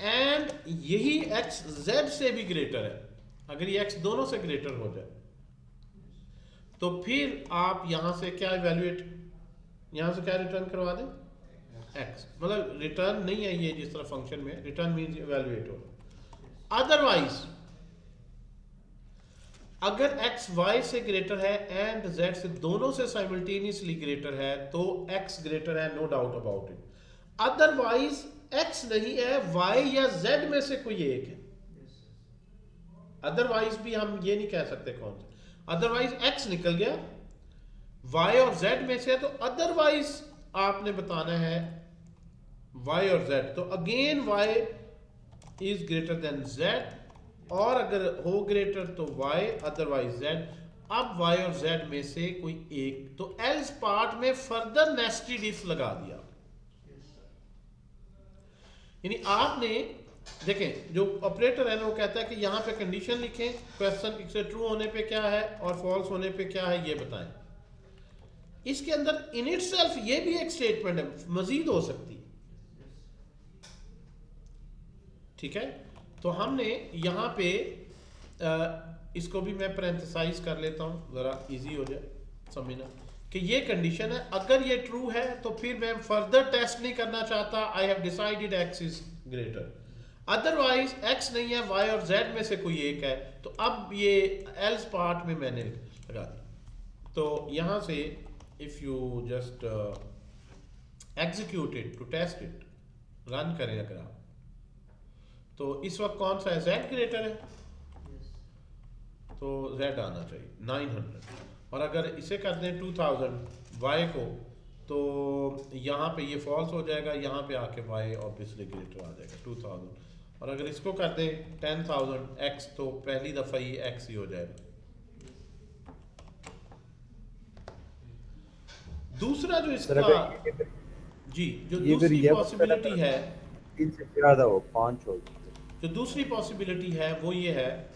एंड यही x z से भी ग्रेटर है, अगर ये x दोनों से ग्रेटर हो जाए तो फिर आप यहां से क्या रिटर्न करवा दें, x, मतलब रिटर्न नहीं है ये जिस तरह फंक्शन में रिटर्न मींस इवैल्यूएट हो। अदरवाइज अगर x y से ग्रेटर है एंड z से दोनों से साइमल्टेनियसली ग्रेटर है तो x ग्रेटर है, no doubt about it. Otherwise x नहीं है, y या z में से कोई एक है, अदरवाइज भी हम ये नहीं कह सकते कौन सा, अदरवाइज x निकल गया, y और z में से है, तो अदरवाइज आपने बताना है y और z, तो again y is greater than z, और अगर हो ग्रेटर तो y, अदरवाइज z। अब y और z में से कोई एक, तो एल्स पार्ट में फर्दर नेस्टेड इफ लगा दिया, यानी आपने देखें जो ऑपरेटर है ना वो कहता है कि यहां पे कंडीशन लिखें, क्वेश्चन से ट्रू होने पे क्या है और फॉल्स होने पे क्या है ये बताएं। इसके अंदर इन इटसेल्फ ये भी एक स्टेटमेंट है, मजीद हो सकती है, ठीक है। तो हमने यहां पे इसको भी मैं पैरेंथेसाइज कर लेता हूं जरा इजी हो जाए समझना कि ये कंडीशन है, अगर ये ट्रू है तो फिर मैं फर्दर टेस्ट नहीं करना चाहता, I have decided x is greater. Otherwise x नहीं है, y और z में से कोई एक है, तो अब ये एल्स पार्ट में मैंने लगा दी। तो यहां से if you just execute it to test it, run करें अगर आप, तो इस वक्त कौन सा है, z ग्रेटर है, तो z आना चाहिए 900, और अगर इसे कर दें 2000 y को, तो यहाँ पे ये फॉल्स हो जाएगा, यहाँ पे आके y ऑब्वियसली ग्रेटर आ जाएगा 2000, और अगर इसको कर दें 10,000 x, तो पहली दफा ही x ही हो जाएगा। दूसरा जो इसका जी जो दूसरी पॉसिबिलिटी है, इनसे ज्यादा हो 5 हो, जो दूसरी पॉसिबिलिटी है वो ये है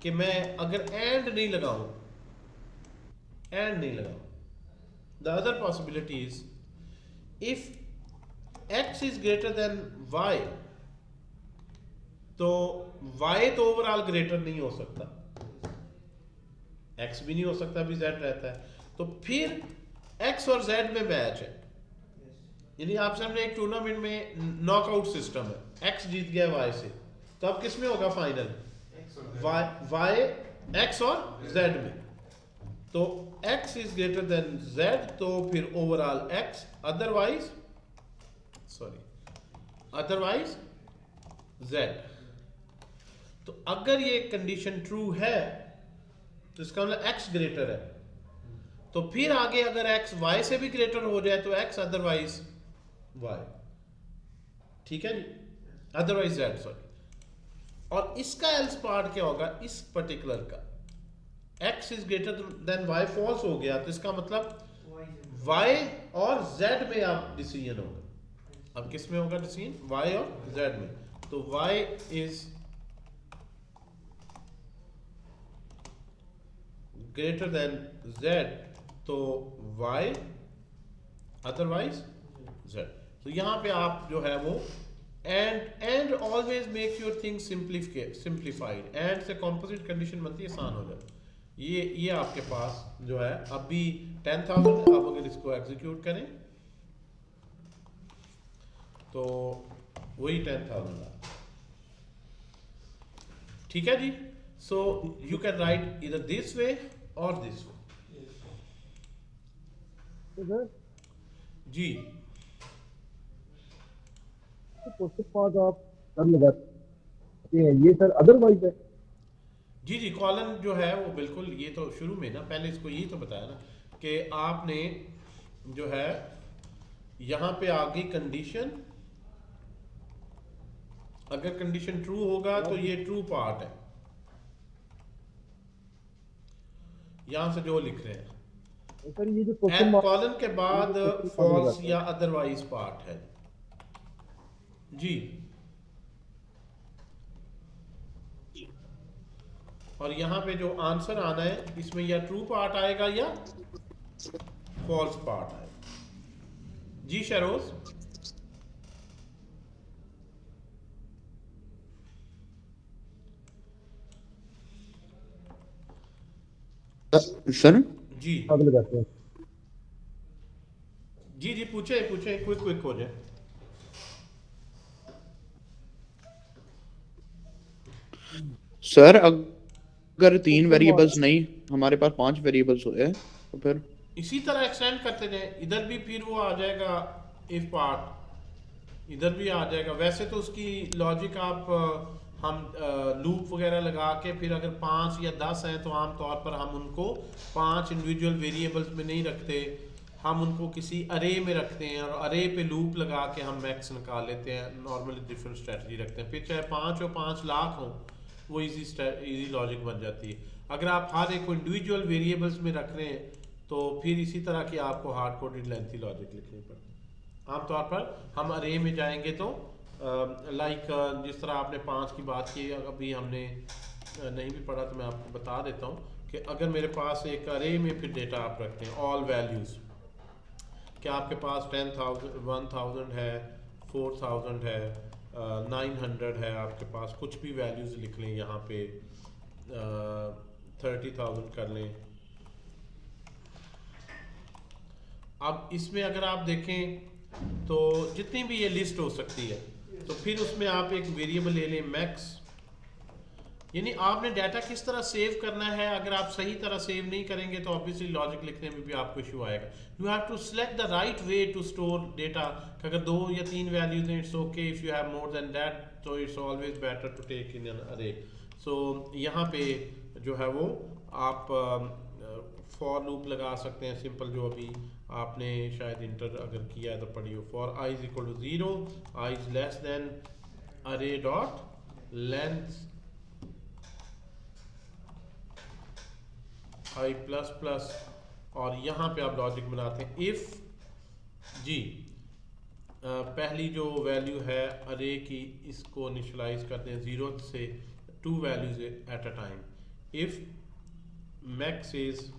कि मैं अगर एंड नहीं लगाऊं, the other possibility is if x is greater than y, तो y तो ओवरऑल ग्रेटर नहीं हो सकता, x भी नहीं हो सकता, भी z रहता है, तो फिर x और z में मैच है, यानी आप सामने एक टूर्नामेंट में नॉकआउट सिस्टम है, x जीत गया y से, तो अब किस में होगा फाइनल, y x और z में, तो x is greater than z, तो फिर ओवरऑल x, अदरवाइज z। तो अगर ये कंडीशन ट्रू है तो इसका मतलब x ग्रेटर है, तो फिर आगे अगर x y से भी ग्रेटर हो जाए तो x, अदरवाइज y, ठीक है जी, अदरवाइज z, सॉरी। और इसका एल्स पार्ट क्या होगा, इस पर्टिकुलर का x is greater than y false हो गया, तो इसका मतलब y और z में आप डिसीजन होगा। अब किस में होगा डिसीजन? y और z में। तो y is greater than z, तो y अदरवाइज z। तो यहां पे आप जो है वो and always make your thing simplified. And से कॉम्पोजिट कंडीशन बनती है, आसान हो जाए। ये आपके पास जो है अभी 10,000। आप अगर इसको एग्जीक्यूट करें तो वही 10,000। ठीक है जी। सो यू कैन राइट इधर दिस वे और this way. Sir ji question पास आप कर लगाते हैं, ये सर अदरवाइज है। जी जी, कॉलन जो है वो बिल्कुल, ये तो शुरू में ना पहले इसको यही तो बताया ना कि आपने जो है यहां पे आ गई कंडीशन। अगर कंडीशन ट्रू होगा तो ये ट्रू पार्ट है, यहां से जो लिख रहे हैं। सर ये जो क्वेश्चन एंड मार्क कॉलन के बाद फॉल्स या अदरवाइज पार्ट है। जी, और यहां पे जो आंसर आना है इसमें या ट्रू पार्ट आएगा या फॉल्स पार्ट आएगा। जी शरोज। सर जी पास लगाते हैं। जी जी, पूछे पूछे, क्विक हो जाए। सर अगर 3 वेरिएबल्स नहीं, हमारे पास 5 वेरिएबल्स हुए तो फिर इसी तरह एक्सटेंड करते जाए। इधर भी फिर वो आ जाएगा इफ पार्ट, इधर भी आ जाएगा। वैसे तो उसकी लॉजिक आप हम लूप वगैरह लगा के फिर अगर 5 या 10 हैं तो आमतौर पर हम उनको 5 इंडिविजुअल वेरिएबल्स में नहीं रखते, हम उनको किसी अरे में रखते हैं और अरे पे लूप लगा के हम मैक्स निकाल लेते हैं। नॉर्मली डिफरेंट स्ट्रेटजी रखते हैं। फिर चाहे 5 हो 5 लाख हो, वो इजी लॉजिक बन जाती है। अगर आप हर एक को इंडिविजुअल वेरिएबल्स में रख रहे हैं तो फिर इसी तरह की आपको हार्ड कोडेड लेंथी लॉजिक लिखनी पड़ती है। आमतौर पर हम अरे में जाएंगे तो जिस तरह आपने 5 की बात की, अभी हमने नहीं भी पढ़ा तो मैं आपको बता देता हूँ कि अगर मेरे पास एक अरे में फिर डेटा आप रखते हैं ऑल वैल्यूज़, कि आपके पास 10,000 1,000 है, 4,000 है, 900 है, आपके पास कुछ भी वैल्यूज़ लिख लें, यहाँ पे 30,000 कर लें। अब इसमें अगर आप देखें तो जितनी भी ये लिस्ट हो सकती है, तो फिर उसमें आप एक वेरिएबल ले लें मैक्स। यानी आपने डाटा किस तरह सेव करना है, अगर आप सही तरह सेव नहीं करेंगे तो ऑब्वियसली लॉजिक लिखने में भी आपको इशू आएगा। You have to select the right way to store data. अगर 2 या 3 वैल्यूज हैं it's okay, if you have more than that तो it's always better to take in an array. So यहाँ पे जो है वो आप फॉर लूप लगा सकते हैं सिंपल, जो अभी आपने शायद इंटर अगर किया है तो पढ़ी हो। For i is equal to 0, i is less than array dot length i plus plus, और यहाँ पे आप लॉजिक बनाते हैं इफ जी पहली जो वैल्यू है अरे की इसको इनिशियलाइज करते हैं 0 से 2 values at a time. If max is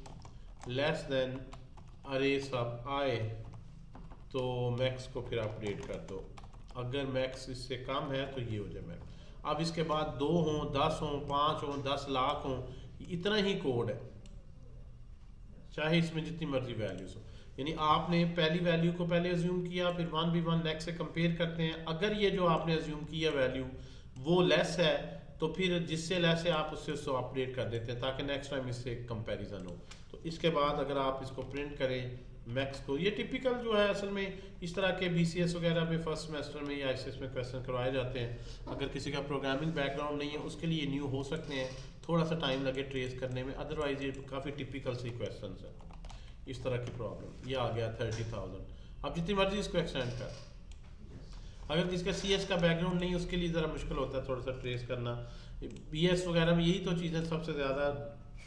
less than अरे सब आए तो मैक्स को फिर अपडेट कर दो। अगर मैक्स इससे कम है तो ये हो जाए मैक्स। अब इसके बाद 2 हों, 10 हों, 5 हों, 10 लाख हों, इतना ही कोड है, चाहे इसमें जितनी मर्जी वैल्यूज हो। यानी आपने पहली वैल्यू को पहले अज्यूम किया, फिर 1v1 नेक्स्ट से कंपेयर करते हैं। अगर ये जो आपने अज्यूम किया वैल्यू वो लेस है तो फिर जिससे लेस है आप उससे अपडेट कर देते हैं ताकि नेक्स्ट टाइम इससे कंपैरिजन हो। तो इसके बाद अगर आप इसको प्रिंट करें मैक्स को, ये टिपिकल जो है असल में इस तरह के BCS वगैरह में फर्स्ट सेमेस्टर में या ICS में क्वेश्चन करवाए जाते हैं। अगर किसी का प्रोग्रामिंग बैकग्राउंड नहीं है उसके लिए न्यू हो सकते हैं, थोड़ा सा टाइम लगे ट्रेस करने में, अदरवाइज ये काफ़ी टिपिकल सी क्वेश्चन है। इस तरह की प्रॉब्लम ये आ गया 30,000। अब जितनी मर्जी इसको एक्सटेंड कर। अगर जिसका CS का बैकग्राउंड नहीं उसके लिए ज़रा मुश्किल होता है थोड़ा सा ट्रेस करना। BS वगैरह में यही तो चीज़ें सबसे ज़्यादा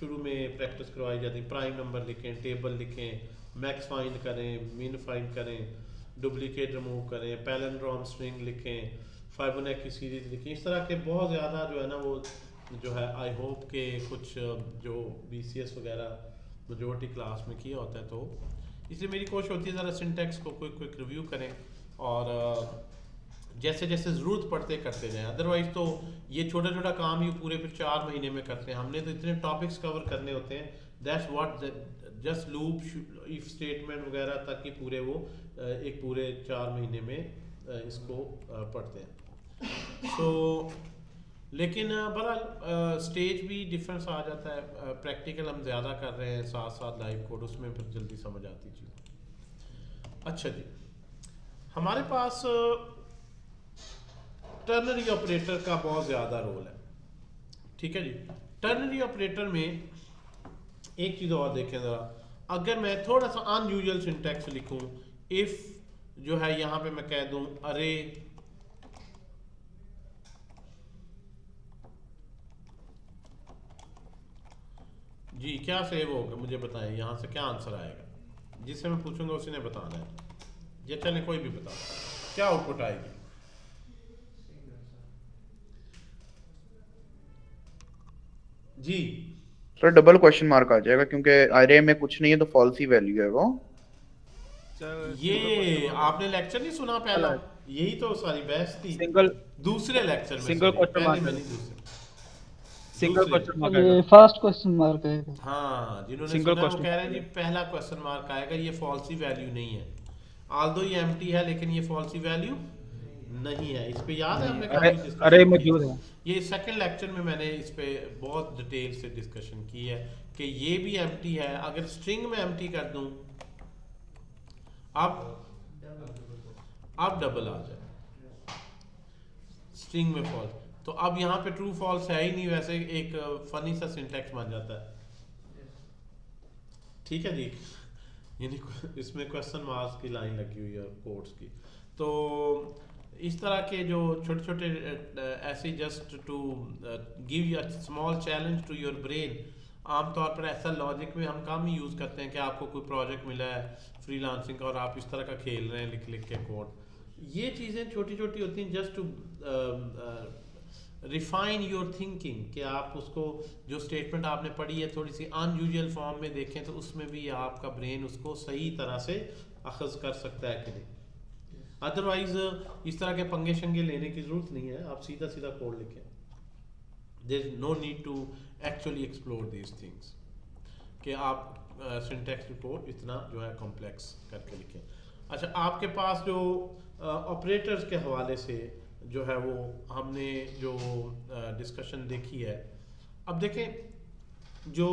शुरू में प्रैक्टिस करवाई जाती है। प्राइम नंबर लिखें, टेबल लिखें, मैक्स फाइंड करें, मिन फाइंड करें, डुप्लीकेट रिमूव करें, पैलिंड्रोम स्ट्रिंग लिखें, फाइबोनाची सीरीज लिखें। इस तरह के बहुत ज़्यादा जो है ना वो जो है आई होप के कुछ जो BCS वगैरह मेजोरिटी क्लास में किया होता है, तो इसलिए मेरी कोशिश होती है ज़रा सिंटेक्स को क्विक रिव्यू करें और जैसे जैसे ज़रूरत पड़ते करते जाएं। अदरवाइज़ तो ये छोटा छोटा काम ही पूरे फिर 4 महीने में करते हैं। हमने तो इतने टॉपिक्स कवर करने होते हैं, that's what just loop if statement वगैरह तक ही पूरे वो एक पूरे 4 महीने में इसको पढ़ते हैं। सो लेकिन बहरहाल स्टेज भी डिफरेंस आ जाता है। प्रैक्टिकल हम ज़्यादा कर रहे हैं, साथ साथ लाइव कोड, उसमें फिर जल्दी समझ आती चीज़। अच्छा जी, हमारे पास टर्नरी ऑपरेटर का बहुत ज़्यादा रोल है। ठीक है जी, टर्नरी ऑपरेटर में एक चीज़ और देखें ज़रा, अगर मैं थोड़ा सा अनयूजुअल सिंटैक्स लिखूं, इफ़ जो है यहाँ पे मैं कह दूं अरे जी क्या सेव होगा मुझे बताएं, यहाँ से क्या आंसर आएगा, जिससे मैं पूछूंगा उसी ने बताना है। ये चले कोई भी बता, क्या आउटपुट आएगी? जी सर डबल क्वेश्चन मार्क आ जाएगा क्योंकि अरे में कुछ नहीं है तो फॉल्स ही वैल्यू है वो। ये आपने लेक्चर नहीं सुना पहला? यही तो सारी बहस थी सिंगल दूसरे लेक्चर में। सिंगल sorry, क्वेश्चन पहले मार्क में है। नहीं, दूसरे सिंगल दूसरे। क्वेश्चन मार्क ये आएगा। फर्स्ट क्वेश्चन मार्क आएगा। हाँ, जिन्होंने Single सुना वो question कह रहे हैं जी पहला क्वेश्चन मार्क आएगा, ये फॉल्स ही वैल्यू नहीं है। आल्दो ये एम्प्टी है लेकिन ये फॉल्स ही वैल्यू नहीं है। इस पे याद है हमने काफी discussion अरे की। मौजूद है। ये सेकंड लेक्चर में मैंने इस पे बहुत डिटेल से डिस्कशन की है कि ये भी एम्प्टी है। अगर स्ट्रिंग में एम्प्टी कर दूं, अब डबल आ जाए स्ट्रिंग में फॉल्स, तो अब यहाँ पे ट्रू फॉल्स है ही नहीं। वैसे एक फनी सा सिंटैक्स बन जाता है। ठीक है जी, यानी इसमें क्वेश्चन मार्क्स की लाइन लगी हुई है कोड्स की। तो इस तरह के जो छोटे छोटे ऐसे just to give you a small challenge to your brain, आमतौर पर ऐसा लॉजिक में हम कम ही यूज़ करते हैं कि आपको कोई प्रोजेक्ट मिला है फ्रीलांसिंग का और आप इस तरह का खेल रहे हैं लिख लिख के कोड। ये चीज़ें छोटी छोटी होती हैं just to refine your thinking, कि आप उसको जो स्टेटमेंट आपने पढ़ी है थोड़ी सी अनयूजुअल फॉर्म में देखें तो उसमें भी आपका ब्रेन उसको सही तरह से अखज़ कर सकता है कि नहीं। अदरवाइज इस तरह के पंगे शंगे लेने की ज़रूरत नहीं है, आप सीधा सीधा कोड लिखें। There is no need to actually explore these things कि आप सिंटैक्स रिपोर्ट इतना जो है कॉम्प्लेक्स करके लिखें। अच्छा, आपके पास जो ऑपरेटर्स के हवाले से जो है वो हमने जो डिस्कशन देखी है, अब देखें जो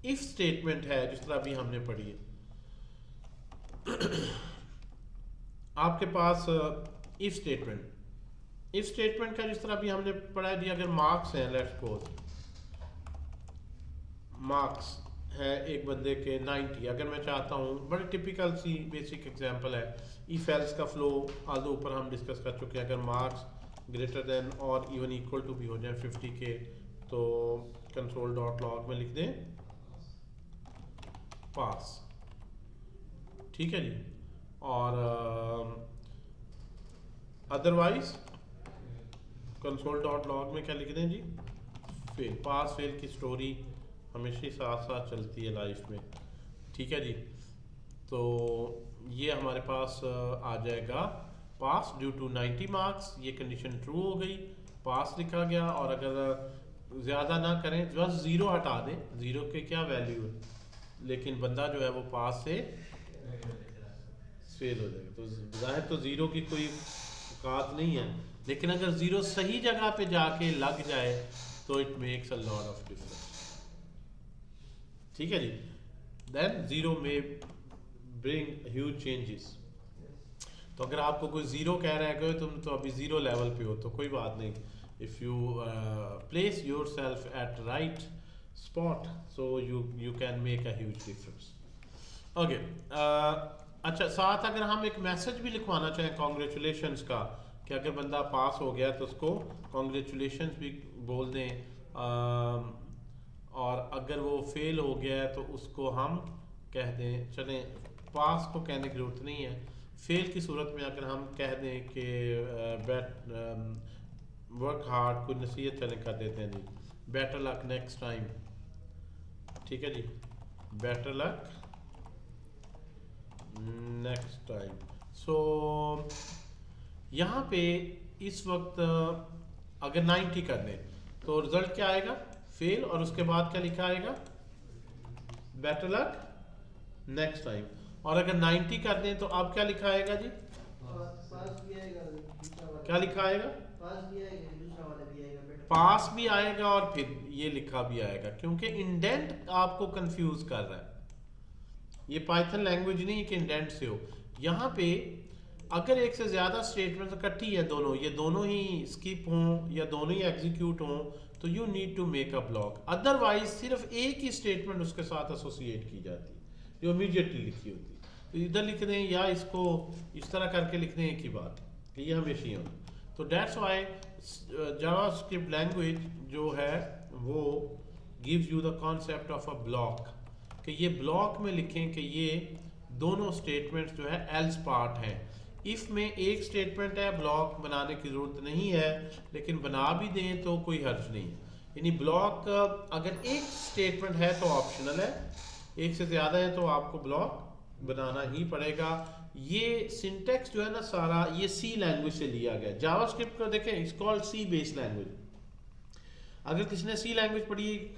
इफ स्टेटमेंट है जिस तरह अभी हमने पढ़ी है, आपके पास इफ स्टेटमेंट का जिस तरह अभी हमने पढ़ा है, अगर मार्क्स हैं, लेट्स सपोज मार्क्स है एक बंदे के 90, अगर मैं चाहता हूँ, बड़ी टिपिकल सी बेसिक एग्जांपल है, इफ एल्स का फ्लो आल्दो ऊपर हम डिस्कस कर चुके हैं। अगर मार्क्स ग्रेटर देन और इवन इक्वल टू भी हो जाए 50 के, तो कंसोल डॉट लॉग में लिख दें पास। ठीक है जी, और अदरवाइज कंसोल डॉट लॉग में क्या लिख दें जी, फेल। पास फेल की स्टोरी हमेशा ही साथ साथ चलती है लाइफ में। ठीक है जी, तो ये हमारे पास आ जाएगा पास ड्यू टू 90 मार्क्स, ये कंडीशन ट्रू हो गई, पास लिखा गया। और अगर ज़्यादा ना करें, बस ज़ीरो हटा दें, ज़ीरो के क्या वैल्यू है, लेकिन बंदा जो है वो पास से फेल हो जाएगा। तो जाहिर तो ज़ीरो की कोई औकात नहीं है, लेकिन अगर ज़ीरो सही जगह पे जाके लग जाए तो it makes a lot of difference. ठीक है जी, देन ज़ीरो में ब्रिंग ह्यूज चेंजेस। तो अगर आपको कोई ज़ीरो कह रहा है कि तुम तो अभी ज़ीरो लेवल पे हो, तो कोई बात नहीं, if you place your self eight right spot, so you can make a huge difference. Okay, अच्छा, साथ अगर हम एक मैसेज भी लिखवाना चाहें कॉन्ग्रेचुलेशंस का, कि अगर बंदा पास हो गया तो उसको कॉन्ग्रेचुलेशंस भी बोल दें, और अगर वो फेल हो गया है तो उसको हम कह दें, चलें पास को कहने की ज़रूरत नहीं है, फेल की सूरत में अगर हम कह दें कि वर्क हार्ड, कोई नसीहत चलें कर देते हैं जी, बेटर लक नेक्स्ट टाइम, ठीक है जी, बेटर लक नेक्स्ट टाइम। सो यहाँ पे इस वक्त अगर 90 कर दें तो रिजल्ट क्या आएगा, फेल, और उसके बाद क्या लिखा आएगा, बेटर लक नेक्स्ट टाइम। और अगर 90 कर दें तो अब क्या लिखा आएगा जी, क्या लिखा आएगा, पास भी आएगा और फिर ये लिखा भी आएगा, क्योंकि इंडेंट आपको कंफ्यूज कर रहा है। ये पाइथन लैंग्वेज नहीं है कि इंडेंट से हो। यहाँ पे अगर एक से ज्यादा स्टेटमेंट इकट्ठी है, दोनों ये दोनों ही स्किप हों या दोनों ही एग्जीक्यूट हों, तो you need to make a block, otherwise सिर्फ एक ही स्टेटमेंट उसके साथ एसोसिएट की जाती है जो इमीडिएटली लिखी होती है। तो इधर लिख दें या इसको इस तरह करके लिख दें, एक ही बात, ये हमेशा ही होना। तो डेट्स वाई जावास्क्रिप्ट लैंग्वेज जो है वो gives you the concept of a block, कि ये ब्लॉक में लिखें कि ये दोनों स्टेटमेंट्स जो है एल्स पार्ट हैं। इफ़ में एक स्टेटमेंट है, ब्लॉक बनाने की ज़रूरत नहीं है, लेकिन बना भी दें तो कोई हर्ज नहीं है। यानी ब्लॉक अगर एक स्टेटमेंट है तो ऑप्शनल है, एक से ज़्यादा है तो आपको ब्लॉक बनाना ही पड़ेगा। ये सिंटेक्स जो है ना सारा, ये सी लैंग्वेज से लिया गया। जावास्क्रिप्ट को देखें, it's called C based language. अगर किसी ने सी लैंग्वेज पढ़ी,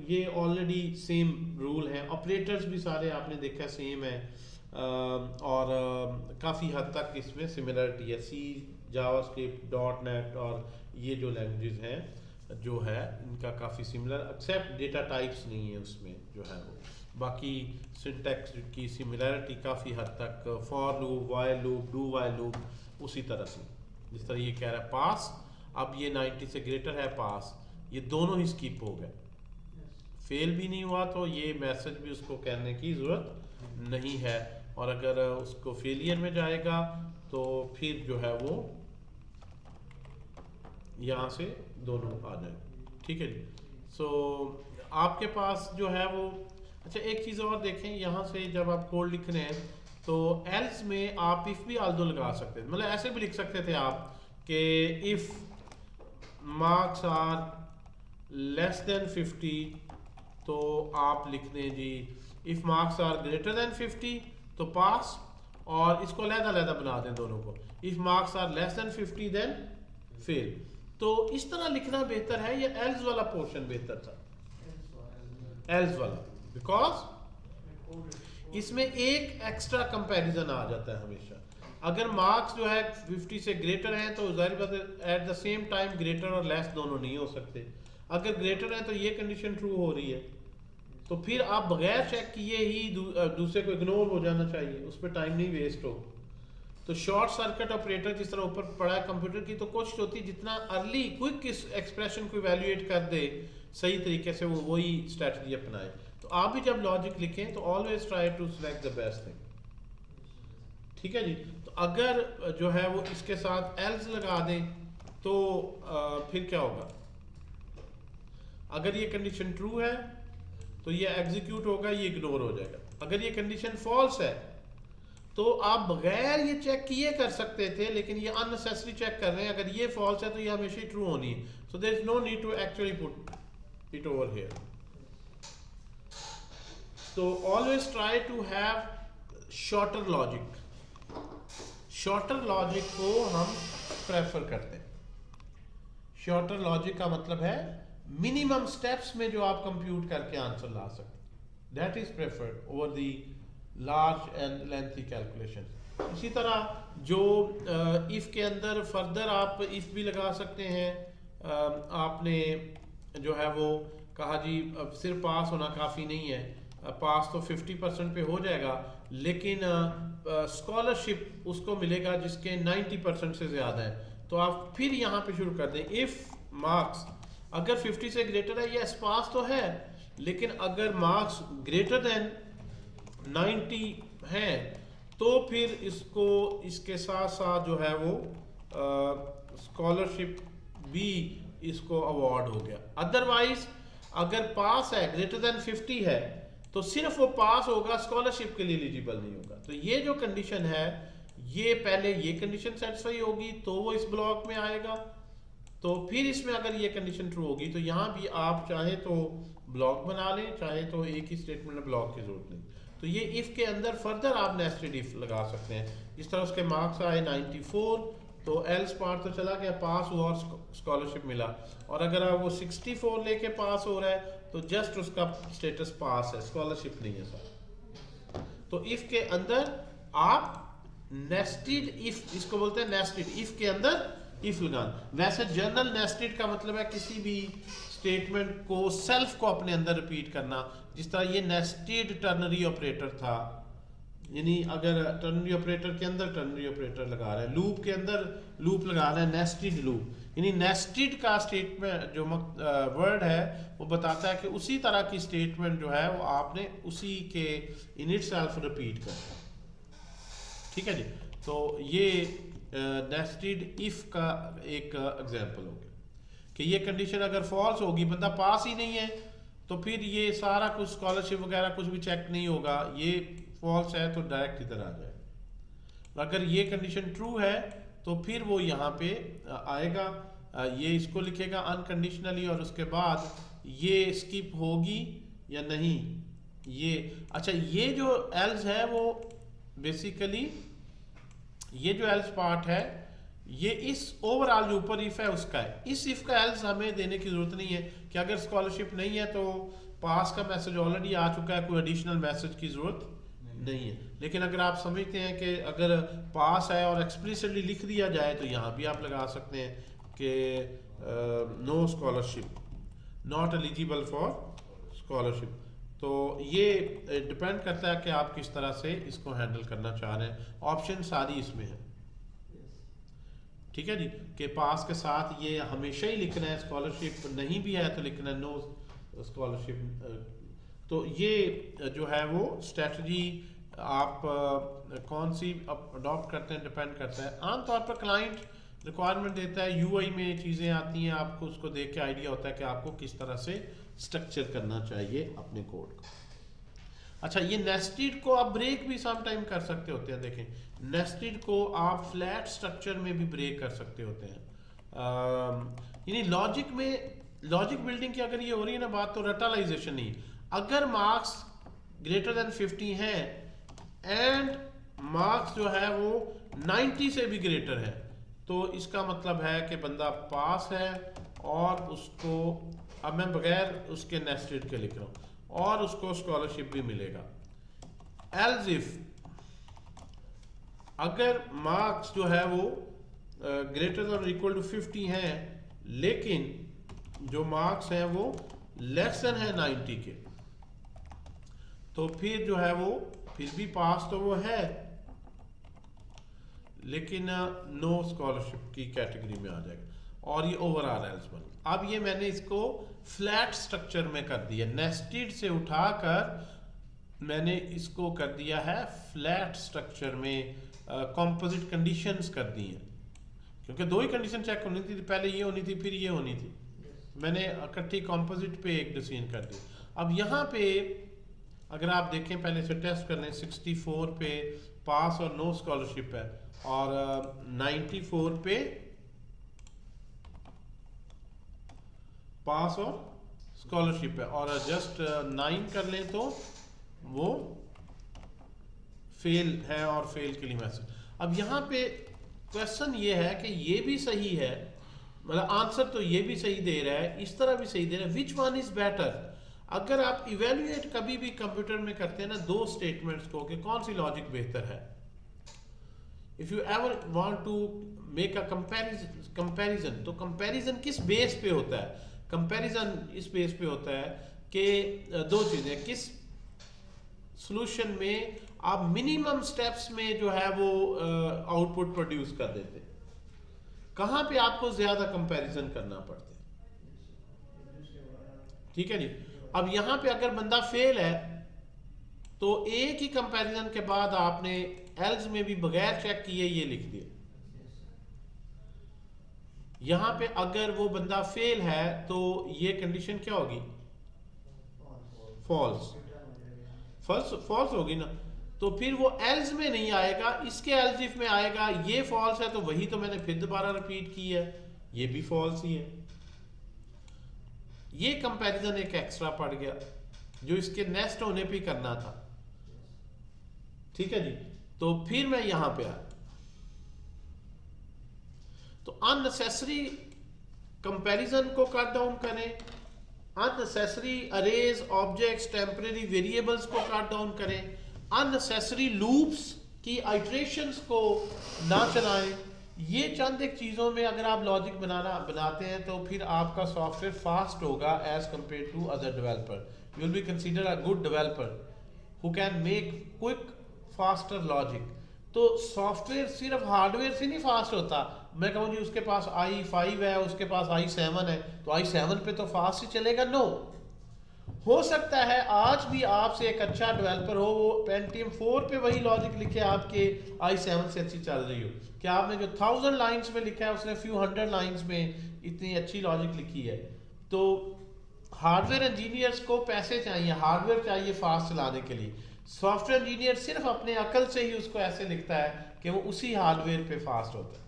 ये ऑलरेडी सेम रूल है, ऑपरेटर्स भी सारे आपने देखा सेम है, और काफ़ी हद तक इसमें सिमिलरिटी है। सी, जावास्क्रिप्ट, .NET और ये जो लैंग्वेजेस हैं जो है इनका काफ़ी सिमिलर, एक्सेप्ट डेटा टाइप्स नहीं है उसमें जो है वो, बाकी सिंटैक्स की सिमिलरिटी काफ़ी हद तक, for loop, while loop, do while loop, उसी तरह से। जिस तरह ये कह रहा है पास, अब ये 90 से ग्रेटर है पास, ये दोनों ही स्किप हो गए, फेल भी नहीं हुआ तो ये मैसेज भी उसको कहने की ज़रूरत नहीं है। और अगर उसको फेलियर में जाएगा तो फिर जो है वो यहाँ से दोनों आ जाए, ठीक है जी। सो आपके पास जो है वो, अच्छा एक चीज़ और देखें, यहाँ से जब आप कोड लिख रहे हैं तो एल्स में आप इफ़ भी आल्दो लगा सकते थे, मतलब ऐसे भी लिख सकते थे आप कि if marks are less than 50 तो आप लिख दें जी if marks are greater than 50 तो पास, और इसको अलग-अलग बना दें दोनों को, if marks are less than 50 then fail. तो इस तरह लिखना बेहतर है या एल्स वाला पोर्शन बेहतर था, एल्स वाला, बिकॉज इसमें एक एक्स्ट्रा कंपैरिजन आ जाता है हमेशा। अगर मार्क्स जो है 50 से ग्रेटर हैं तो जाहिर बात है at the same time greater और लेस दोनों नहीं हो सकते। अगर ग्रेटर है तो ये कंडीशन ट्रू हो रही है, तो फिर आप बगैर चेक किए ही दूसरे को इग्नोर हो जाना चाहिए, उस पर टाइम नहीं वेस्ट हो। तो शॉर्ट सर्किट ऑपरेटर जिस तरह ऊपर पड़ा है कंप्यूटर की, तो कोशिश होती है जितना अर्ली क्विक इस एक्सप्रेशन को इवेल्युएट कर दे सही तरीके से, वो वही स्ट्रेटजी अपनाए। तो आप भी जब लॉजिक लिखें तो always try to select the best thing, ठीक है जी। तो अगर जो है वो इसके साथ एल्स लगा दें तो फिर क्या होगा, अगर ये कंडीशन ट्रू है तो ये एग्जीक्यूट होगा, ये इग्नोर हो जाएगा। अगर ये कंडीशन फॉल्स है तो आप बगैर ये चेक किए कर सकते थे, लेकिन ये अननेसेसरी चेक कर रहे हैं। अगर ये फॉल्स है तो ये हमेशा ही ट्रू होनी है, so there is no need to actually put it over here. तो always try to have shorter logic, shorter logic को हम प्रेफर करते हैं। शॉर्टर लॉजिक का मतलब है मिनिमम स्टेप्स में जो आप कंप्यूट करके आंसर ला सकते, that is preferred over the large and lengthy calculation. इसी तरह जो इफ़ के अंदर फर्दर आप इफ़ भी लगा सकते हैं। आपने जो है वो कहा जी अब सिर्फ पास होना काफ़ी नहीं है, पास तो 50% पे हो जाएगा, लेकिन स्कॉलरशिप उसको मिलेगा जिसके 90% से ज़्यादा है। तो आप फिर यहाँ पे शुरू कर दें, इफ़ मार्क्स अगर 50 से ग्रेटर है, यस पास तो है, लेकिन अगर मार्क्स ग्रेटर देन 90 हैं तो फिर इसको इसके साथ साथ जो है वो स्कॉलरशिप भी इसको अवार्ड हो गया। अदरवाइज अगर पास है ग्रेटर देन 50 है तो सिर्फ वो पास होगा, स्कॉलरशिप के लिए एलिजिबल नहीं होगा। तो ये जो कंडीशन है, ये पहले ये कंडीशन सेटिस्फाई होगी तो वो इस ब्लॉक में आएगा। तो फिर इसमें अगर ये कंडीशन ट्रू होगी तो यहाँ भी आप चाहे तो ब्लॉक बना लें, चाहे तो एक ही स्टेटमेंट में ब्लॉक की जरूरत नहीं। तो ये इफ के अंदर फर्दर आप नेस्टेड इफ लगा सकते हैं। जिस तरह उसके मार्क्स आए 94 तो एल्स पार्ट तो चला गया, पास हुआ और स्कॉलरशिप मिला। और अगर आप वो 64 लेके पास हो रहा है तो जस्ट उसका स्टेटस पास है, स्कॉलरशिप नहीं है सर। तो इफ के अंदर आप नेस्टेड इफ, इसको बोलते हैं नेस्टेड इफ के अंदर इफ लगाना। वैसे जनरल नेस्टेड का मतलब है किसी भी स्टेटमेंट को सेल्फ को अपने अंदर रिपीट करना। जिस तरह ये नेस्टेड टर्नरी ऑपरेटर था, यानी अगर टर्नरी ऑपरेटर के अंदर टर्नरी ऑपरेटर लगा रहा है, लूप के अंदर लूप लगा रहा है, नेस्टेड लूप, यानी नेस्टेड का स्टेटमेंट जो वर्ड है वो बताता है कि उसी तरह की स्टेटमेंट जो है वो आपने उसी के इन इट सेल्फ रिपीट करना। ठीक है जी। तो ये नेस्टेड इफ का एक एग्जांपल हो गया कि ये कंडीशन अगर फॉल्स होगी, बंदा पास ही नहीं है, तो फिर ये सारा कुछ स्कॉलरशिप वगैरह कुछ भी चेक नहीं होगा, ये फॉल्स है तो डायरेक्ट इधर आ जाए। अगर ये कंडीशन ट्रू है तो फिर वो यहाँ पे आएगा, ये इसको लिखेगा अनकंडीशनली और उसके बाद ये स्किप होगी या नहीं। ये अच्छा, ये जो एल्स है वो बेसिकली ये जो एल्स पार्ट है ये इस ओवरऑल जो ऊपर इफ है उसका है। इस इफ का एल्स हमें देने की जरूरत नहीं है कि अगर स्कॉलरशिप नहीं है तो पास का मैसेज ऑलरेडी आ चुका है, कोई एडिशनल मैसेज की जरूरत नहीं है। लेकिन अगर आप समझते हैं कि अगर पास है और एक्सप्लिसिटली लिख दिया जाए तो यहाँ भी आप लगा सकते हैं कि no scholarship, not eligible for scholarship. तो ये डिपेंड करता है कि आप किस तरह से इसको हैंडल करना चाह रहे हैं। ऑप्शन सारी इसमें है, ठीक है जी, कि पास के साथ ये हमेशा ही लिखना है, स्कॉलरशिप नहीं भी है तो लिखना है नो स्कॉलरशिप। तो ये जो है वो स्ट्रेटजी आप कौन सी अडॉप्ट करते हैं डिपेंड करता है। आमतौर पर क्लाइंट रिक्वायरमेंट देता है, यूआई में चीज़ें आती हैं, आपको उसको देख के आइडिया होता है कि आपको किस तरह से स्ट्रक्चर करना चाहिए अपने कोड को। अच्छा, ये नेस्टेड को आप ब्रेक भी सम टाइम कर सकते होते हैं। देखें, नेस्टेड को आप फ्लैट स्ट्रक्चर में भी ब्रेक कर सकते होते हैं। यानी लॉजिक में, लॉजिक बिल्डिंग की अगर ये हो रही है ना बात, तो रटालाइजेशन नहीं। अगर मार्क्स ग्रेटर देन 50 है एंड मार्क्स जो है वो 90 से भी ग्रेटर है, तो इसका मतलब है कि बंदा पास है और उसको, अब मैं बगैर उसके नेस्टेड के लिख रहा हूँ, और उसको स्कॉलरशिप भी मिलेगा। एल्स इफ अगर मार्क्स जो है वो ग्रेटर देन और इक्वल टू 50 है लेकिन जो मार्क्स हैं वो लेस देन है 90 के, तो फिर जो है वो फिर भी पास तो वो है लेकिन नो स्कॉलरशिप की कैटेगरी में आ जाएगा और ये ओवरऑल एल्स बन। अब ये मैंने इसको फ्लैट स्ट्रक्चर में कर दिया, नेस्टेड से उठाकर मैंने इसको कर दिया है फ्लैट स्ट्रक्चर में, कंपोजिट कंडीशंस कर दी हैं, क्योंकि दो ही कंडीशन चेक होनी थी, पहले ये होनी थी फिर ये होनी थी, मैंने इकट्ठी कंपोजिट पे एक डिसीजन कर दी। अब यहाँ पे अगर आप देखें, पहले से टेस्ट कर लें, 64 पे पास और नो स्कॉलरशिप है और 94 पे पास और स्कॉलरशिप है, और जस्ट 9 कर लें तो वो फेल है और फेल के लिए मैसेज। अब यहाँ पे क्वेश्चन ये है कि ये भी सही है, मतलब आंसर तो ये भी सही दे रहा है, इस तरह भी सही दे रहा है, विच वन इज बेटर। अगर आप इवेल्युएट कभी भी कंप्यूटर में करते हैं ना दो स्टेटमेंट्स को कि कौन सी लॉजिक बेहतर है, if you ever want to make a comparison, तो कंपैरिजन किस बेस पे होता है? कंपैरिजन इस बेस पे होता है कि दो चीजें, किस सॉल्यूशन में आप मिनिमम स्टेप्स में जो है वो आउटपुट प्रोड्यूस कर देते हैं, कहां पे आपको ज्यादा कंपैरिजन करना पड़ता है। ठीक है जी। अब यहां पे अगर बंदा फेल है तो एक ही कंपैरिजन के बाद आपने एल्स में भी बगैर चेक किए ये लिख दिया। यहां पे अगर वो बंदा फेल है तो ये कंडीशन क्या होगी फॉल्स, फॉल्स होगी ना, तो फिर वो एल्स में नहीं आएगा, इसके एल्स इफ में आएगा। ये फॉल्स है तो वही तो मैंने फिर दोबारा रिपीट की है, ये भी फॉल्स ही है। ये कंपैरिजन एक एक्स्ट्रा पड़ गया जो इसके नेक्स्ट होने पे करना था। ठीक है जी, तो फिर मैं यहां पे आया, तो अननेसेसरी कंपैरिजन को कट डाउन करें, unnecessary arrays, objects, temporary variables को कट डाउन करें, अननेसेसरी लूप्स की आइटरेशंस को ना चलाएं। ये चंद एक चीज़ों में अगर आप लॉजिक बनाते हैं तो फिर आपका सॉफ्टवेयर फास्ट होगा as compare to other developer. You will be consider a good developer who can make quick faster logic. तो सॉफ्टवेयर सिर्फ हार्डवेयर से नहीं फास्ट होता। मैं कहूँ जी उसके पास i5 है, उसके पास i7 है, तो i7 पे तो फास्ट ही चलेगा? नो। हो सकता है आज भी आपसे एक अच्छा डेवलपर हो, वो Pentium 4 पे वही लॉजिक लिखे आपके i7 से अच्छी चल रही हो, कि आपने जो 1000 लाइंस में लिखा है उसने फ्यू 100 लाइंस में इतनी अच्छी लॉजिक लिखी है। तो हार्डवेयर इंजीनियर्स को पैसे चाहिए, हार्डवेयर चाहिए फास्ट चलाने के लिए। सॉफ्टवेयर इंजीनियर सिर्फ अपने अकल से ही उसको ऐसे लिखता है कि वो उसी हार्डवेयर पे फास्ट होता है।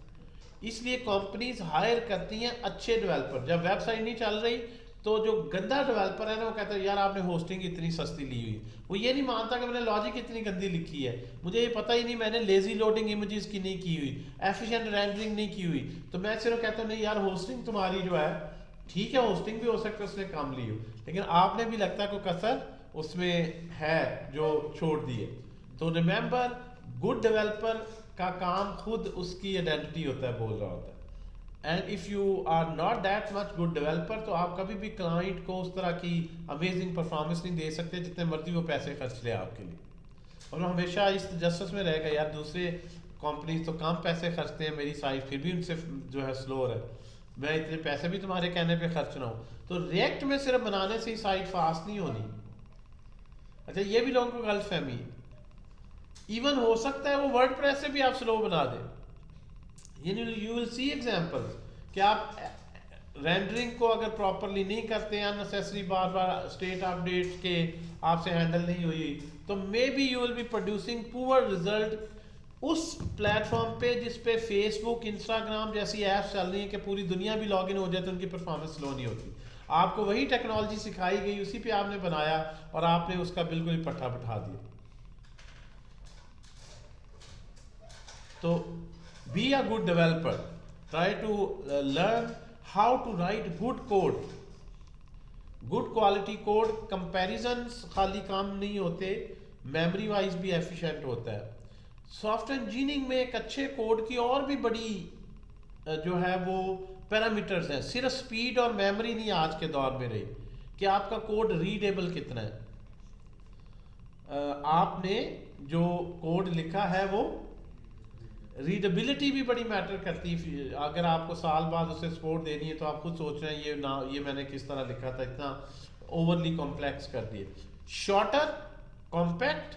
इसलिए कंपनीज हायर करती हैं अच्छे डेवलपर। जब वेबसाइट नहीं चल रही तो जो गंदा डेवलपर है ना, वो कहता है यार आपने होस्टिंग इतनी सस्ती ली हुई। वो ये नहीं मानता कि मैंने लॉजिक इतनी गंदी लिखी है, मुझे ये पता ही नहीं, मैंने लेजी लोडिंग इमेजेस की नहीं की हुई, एफिशिएंट रेंडरिंग नहीं की हुई, तो मैं सिर्फ कहता हूँ नहीं यार होस्टिंग तुम्हारी जो है ठीक है, होस्टिंग भी हो सकता है उसने कम ली हो, लेकिन आपने भी लगता है कोई कसर उसमें है जो छोड़ दिए। तो रिमेंबर, गुड डेवलपर का काम खुद उसकी आइडेंटिटी होता है, बोल रहा होता है। And if you are not that much good developer तो आप कभी भी क्लाइंट को उस तरह की अमेजिंग परफॉर्मेंस नहीं दे सकते जितने मर्जी वो पैसे खर्च ले आपके लिए। और मैं हमेशा इस जस्टिस में रहेगा यार, दूसरे कंपनीज तो कम पैसे खर्चते हैं, मेरी साइट फिर भी उनसे जो है स्लोअर है, मैं इतने पैसे भी तुम्हारे कहने पे खर्च ना हो। तो रिएक्ट में सिर्फ बनाने से ही साइट फास्ट नहीं होनी। अच्छा, ये भी लोगों को गलत फहमी है। इवन हो सकता है वो वर्डप्रेस से भी आप स्लो बना दें। यू विल सी एग्जांपल्स कि आप रेंडरिंग को अगर प्रॉपरली नहीं करते, अननेसेसरी बार बार स्टेट अपडेट के आपसे हैंडल नहीं हुई, तो may be you will be producing poor result उस प्लेटफॉर्म पे जिस पे फेसबुक, इंस्टाग्राम जैसी ऐप्स चल रही हैं कि पूरी दुनिया भी लॉगिन हो जाए तो उनकी परफॉर्मेंस स्लो नहीं होती। आपको वही टेक्नोलॉजी सिखाई गई, उसी पे आपने बनाया और आपने उसका बिल्कुल ही पट्टा बिठा दिया। तो be a good developer, try to learn how to write good code, good quality code. Comparisons खाली काम नहीं होते, मेमोरी वाइज भी एफिशिएंट होता है। सॉफ्टवेयर इंजीनियरिंग में एक अच्छे कोड की और भी बड़ी जो है वो पैरामीटर्स हैं, सिर्फ स्पीड और मेमोरी नहीं आज के दौर में रही कि आपका कोड रीडेबल कितना है। आपने जो कोड लिखा है वो रीडेबिलिटी भी बड़ी मैटर करती है। अगर आपको साल बाद उसे सपोर्ट देनी है तो आप खुद सोच रहे हैं ये मैंने किस तरह लिखा था, इतना ओवरली कॉम्प्लेक्स कर दिए। Shorter, compact,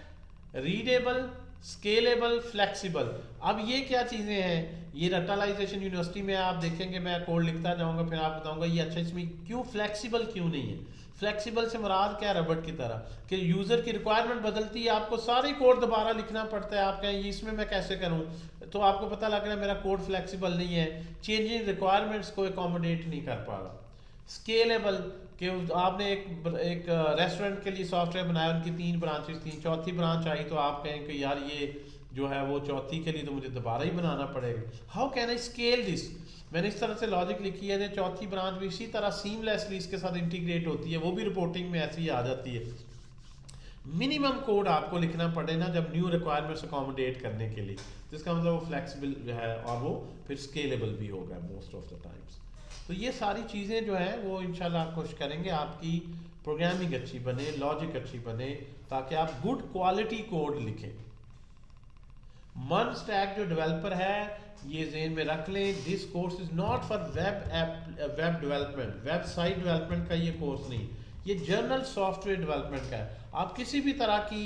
readable, scalable, flexible. अब ये क्या चीज़ें हैं? ये रटालाइजेशन यूनिवर्सिटी में आप देखेंगे, मैं कोड लिखता जाऊंगा फिर आप बताऊंगा ये अच्छा, इसमें क्यों फ्लेक्सिबल क्यों नहीं है। फ्लेक्सिबल से मुराद क्या, रबड़ की तरह कि यूज़र की रिक्वायरमेंट बदलती है, आपको सारी कोड दोबारा लिखना पड़ता है। आप कहें इसमें मैं कैसे करूं, तो आपको पता लग रहा है मेरा कोड फ्लेक्सिबल नहीं है, चेंजिंग रिक्वायरमेंट्स को एकोमोडेट नहीं कर पा रहा। स्केलेबल कि आपने एक रेस्टोरेंट के लिए सॉफ्टवेयर बनाया, उनकी 3 ब्रांचेस थी, चौथी ब्रांच आई तो आप कहें कि यार ये जो है वो चौथी के लिए तो मुझे दोबारा ही बनाना पड़ेगा। How can I scale this? मैंने इस तरह से लॉजिक लिखी है कि चौथी ब्रांच भी इसी तरह सीमलेसली इसके साथ इंटीग्रेट होती है, वो भी रिपोर्टिंग में ऐसी ही आ जाती है। मिनिमम कोड आपको लिखना पड़े ना जब न्यू रिक्वायरमेंट्स अकोमोडेट करने के लिए, जिसका मतलब वो फ्लेक्सिबल है और वो फिर स्केलेबल भी होगा मोस्ट ऑफ द टाइम्स। तो ये सारी चीज़ें जो हैं वो इंशाल्लाह कोशिश करेंगे आपकी प्रोग्रामिंग अच्छी बने, लॉजिक अच्छी बने, ताकि आप गुड क्वालिटी कोड लिखें। मन स्टैक जो डेवलपर है ये ज़हन में रख लें, this course is not for web development, website development का ये कोर्स नहीं, ये जनरल सॉफ्टवेयर डेवलपमेंट का है। आप किसी भी तरह की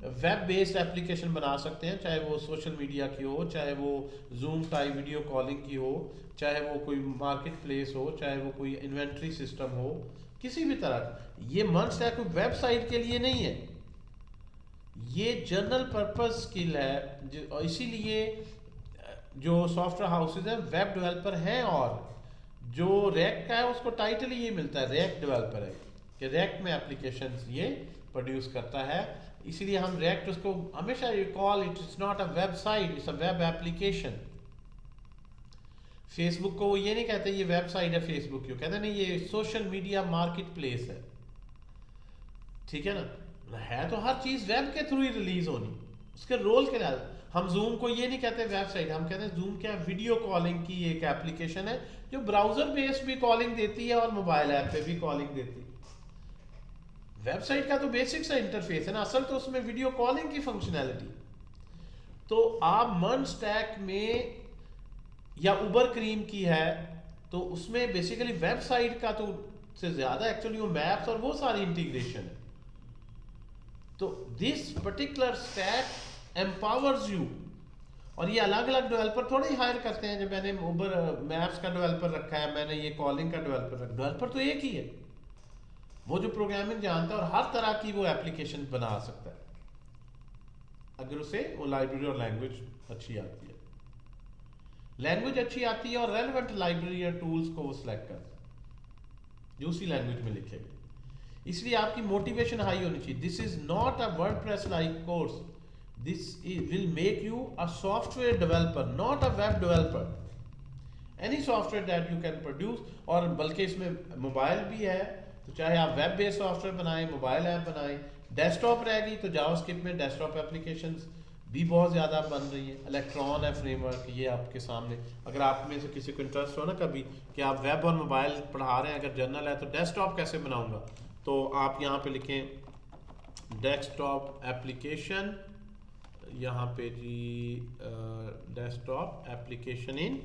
वेब बेस्ड एप्लीकेशन बना सकते हैं, चाहे वो सोशल मीडिया की हो, चाहे वो जूम टाइप वीडियो कॉलिंग की हो, चाहे वो कोई मार्केट प्लेस हो, चाहे वो कोई इन्वेंट्री सिस्टम हो, किसी भी तरह। ये MERN स्टैक वेबसाइट के लिए नहीं है, ये जनरल पर्पस स्किल है। और इसीलिए जो सॉफ्टवेयर हाउसेज हैं वेब डेवलपर हैं, और जो रैक का है उसको टाइटल ही ये मिलता है, रैक डेवलपर है, कि रैक में एप्लीकेशंस ये प्रोड्यूस करता है। इसीलिए हम रैक उसको हमेशा you call it is not a website, it's a web application. Facebook को वो ये नहीं कहते ये वेबसाइट है फेसबुक की, कहते नहीं ये सोशल मीडिया मार्केट प्लेस है, ठीक है ना। है तो हर चीज वेब के थ्रू ही रिलीज होनी, उसके रोल के लिए। हम जूम को ये नहीं कहते वेबसाइट, हम कहते हैं जूम क्या, वीडियो कॉलिंग की एक एप्लीकेशन है जो ब्राउजर बेस्ड भी कॉलिंग देती है और मोबाइल ऐप पे भी कॉलिंग देती है। वेबसाइट का तो बेसिक सा इंटरफेस है ना, असल तो उसमें वीडियो कॉलिंग की फंक्शनैलिटी। तो आप MERN स्टैक में या उबर क्रीम की है तो उसमें बेसिकली वेबसाइट का तो से ज्यादा एक्चुअली वो मैप्स और वो सारी इंटीग्रेशन है। तो this particular stack empowers you, और ये अलग अलग डेवलपर थोड़े ही हायर करते हैं। जब मैंने उबर मैप्स का डेवलपर रखा है, मैंने ये कॉलिंग का डेवलपर रखा, डेवलपर तो एक ही है, वो जो प्रोग्रामिंग जानता है और हर तरह की वो एप्लीकेशन बना सकता है अगर उसे वो लाइब्रेरी और लैंग्वेज अच्छी आती है। लैंग्वेज अच्छी आती है और रेलेवेंट लाइब्रेरी या टूल्स को वो सिलेक्ट करता है जो उसी लैंग्वेज में लिखे गए। इसलिए आपकी मोटिवेशन हाई होनी चाहिए। This is not a WordPress like course, this will make you a software developer, not a web developer. Any software that you can produce, और बल्कि इसमें मोबाइल भी है, तो चाहे आप वेब बेस्ड सॉफ्टवेयर बनाएं, मोबाइल ऐप बनाएं, डेस्कटॉप रहेगी तो जावास्क्रिप्ट में डेस्कटॉप एप्लीकेशंस भी बहुत ज़्यादा बन रही है। इलेक्ट्रॉन है फ्रेमवर्क, ये आपके सामने, अगर आप में से किसी को इंटरेस्ट हो ना कभी कि आप वेब और मोबाइल पढ़ा रहे हैं, अगर जर्नल है तो डेस्कटॉप कैसे बनाऊंगा, तो आप यहाँ पे लिखें डेस्कटॉप एप्लीकेशन, यहाँ पे जी डेस्कटॉप एप्लीकेशन इन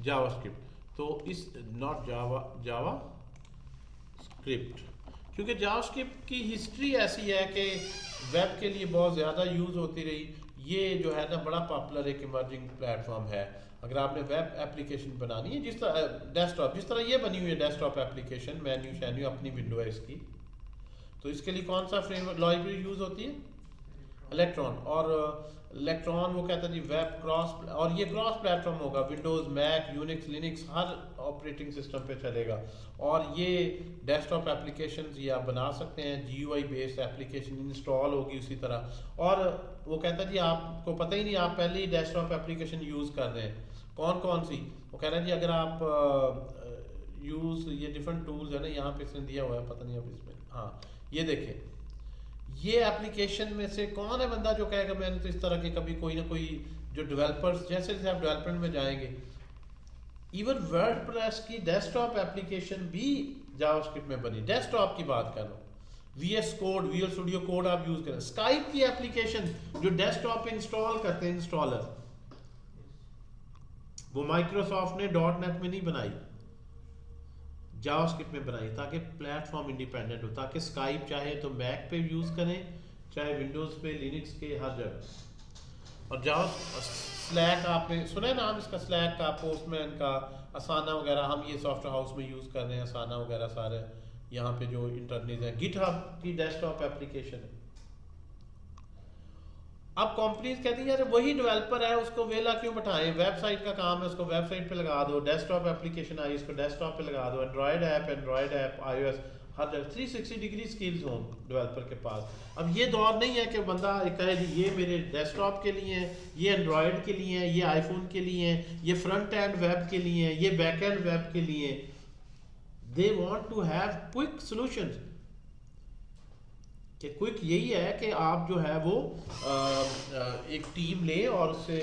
जावास्क्रिप्ट। तो इस नॉट जावा स्क्रिप्ट, क्योंकि जावास्क्रिप्ट की हिस्ट्री ऐसी है कि वेब के लिए बहुत ज़्यादा यूज़ होती रही। ये जो है ना बड़ा पॉपुलर एक इमर्जिंग प्लेटफॉर्म है। अगर आपने वेब एप्लीकेशन बनानी है, जिस तरह डेस्कटॉप, जिस तरह ये बनी हुई है डेस्कटॉप एप्लीकेशन, मेन्यू शैन्यू अपनी विंडो है इसकी, तो इसके लिए कौन सा फ्रेमवर्क लाइब्रेरी यूज़ होती है, इलेक्ट्रॉन। और इलेक्ट्रॉन वो कहता है जी वेब क्रॉस, और ये क्रॉस प्लेटफॉर्म होगा, विंडोज़, मैक, यूनिक्स, लिनक्स हर ऑपरेटिंग सिस्टम पे चलेगा। और ये डेस्कटॉप एप्लीकेशंस ये आप बना सकते हैं, GUI बेस्ड एप्लीकेशन इंस्टॉल होगी उसी तरह। और वो कहता है जी आपको पता ही नहीं, आप पहले ही डेस्कटॉप एप्लीकेशन यूज़ कर रहे हैं, कौन कौन सी। वो कह रहा है जी अगर आप यूज़ ये डिफरेंट टूल्स है ना, यहाँ पे इसने दिया हुआ है, पता नहीं अब इसमें, हाँ ये देखें, ये एप्लीकेशन में से कौन है बंदा जो कहेगा मैंने तो इस तरह के कभी कोई ना कोई जो डेवलपर्स, जैसे जैसे आप डेवलपमेंट में जाएंगे, इवन वर्डप्रेस की डेस्कटॉप एप्लीकेशन भी जावास्क्रिप्ट में बनी। डेस्कटॉप की बात कर रहा हूँ, VS code, Visual Studio code आप यूज करें। स्काइप की एप्लीकेशन जो डेस्कटॉप पे इंस्टॉल करते हैं इंस्टॉलर, वो माइक्रोसॉफ्ट ने .NET में नहीं बनाई, जावास्क्रिप्ट में बनाई, ताकि प्लेटफॉर्म इंडिपेंडेंट हो, ताकि स्काइप चाहे तो मैक पे यूज करें, चाहे विंडोज पे, लिनक्स के, हर जगह। और जावा स्लैक आपने सुना है नाम इसका, स्लैक का, पोस्टमैन का, असाना वगैरह, हम ये सॉफ्टवेयर हाउस में यूज कर रहे हैं, असाना वगैरह सारे यहाँ पे जो इंटरनेट है। गिटहब की डेस्कटॉप एप्लीकेशन है। अब कंपनीज कहती है यार वही डेवलपर है, उसको वेला क्यों बैठाएं, वेबसाइट का काम है, उसको वेबसाइट पे लगा दो, डेस्कटॉप एप्लीकेशन आई इसको डेस्कटॉप पे लगा दो, एंड्रॉयड ऐप, iOS, हर जगह 360 डिग्री स्किल्स हों डेवलपर के पास। अब ये दौर नहीं है कि बंदा कहे जी ये मेरे डेस्कटॉप के लिए है, ये एंड्रॉयड के लिए है, ये आईफोन के लिए है, ये फ्रंट एंड वेब के लिए है, ये बैक एंड वेब के लिए। They want to have quick solutions. कि क्विक यही है कि आप जो है वो एक टीम ले और उससे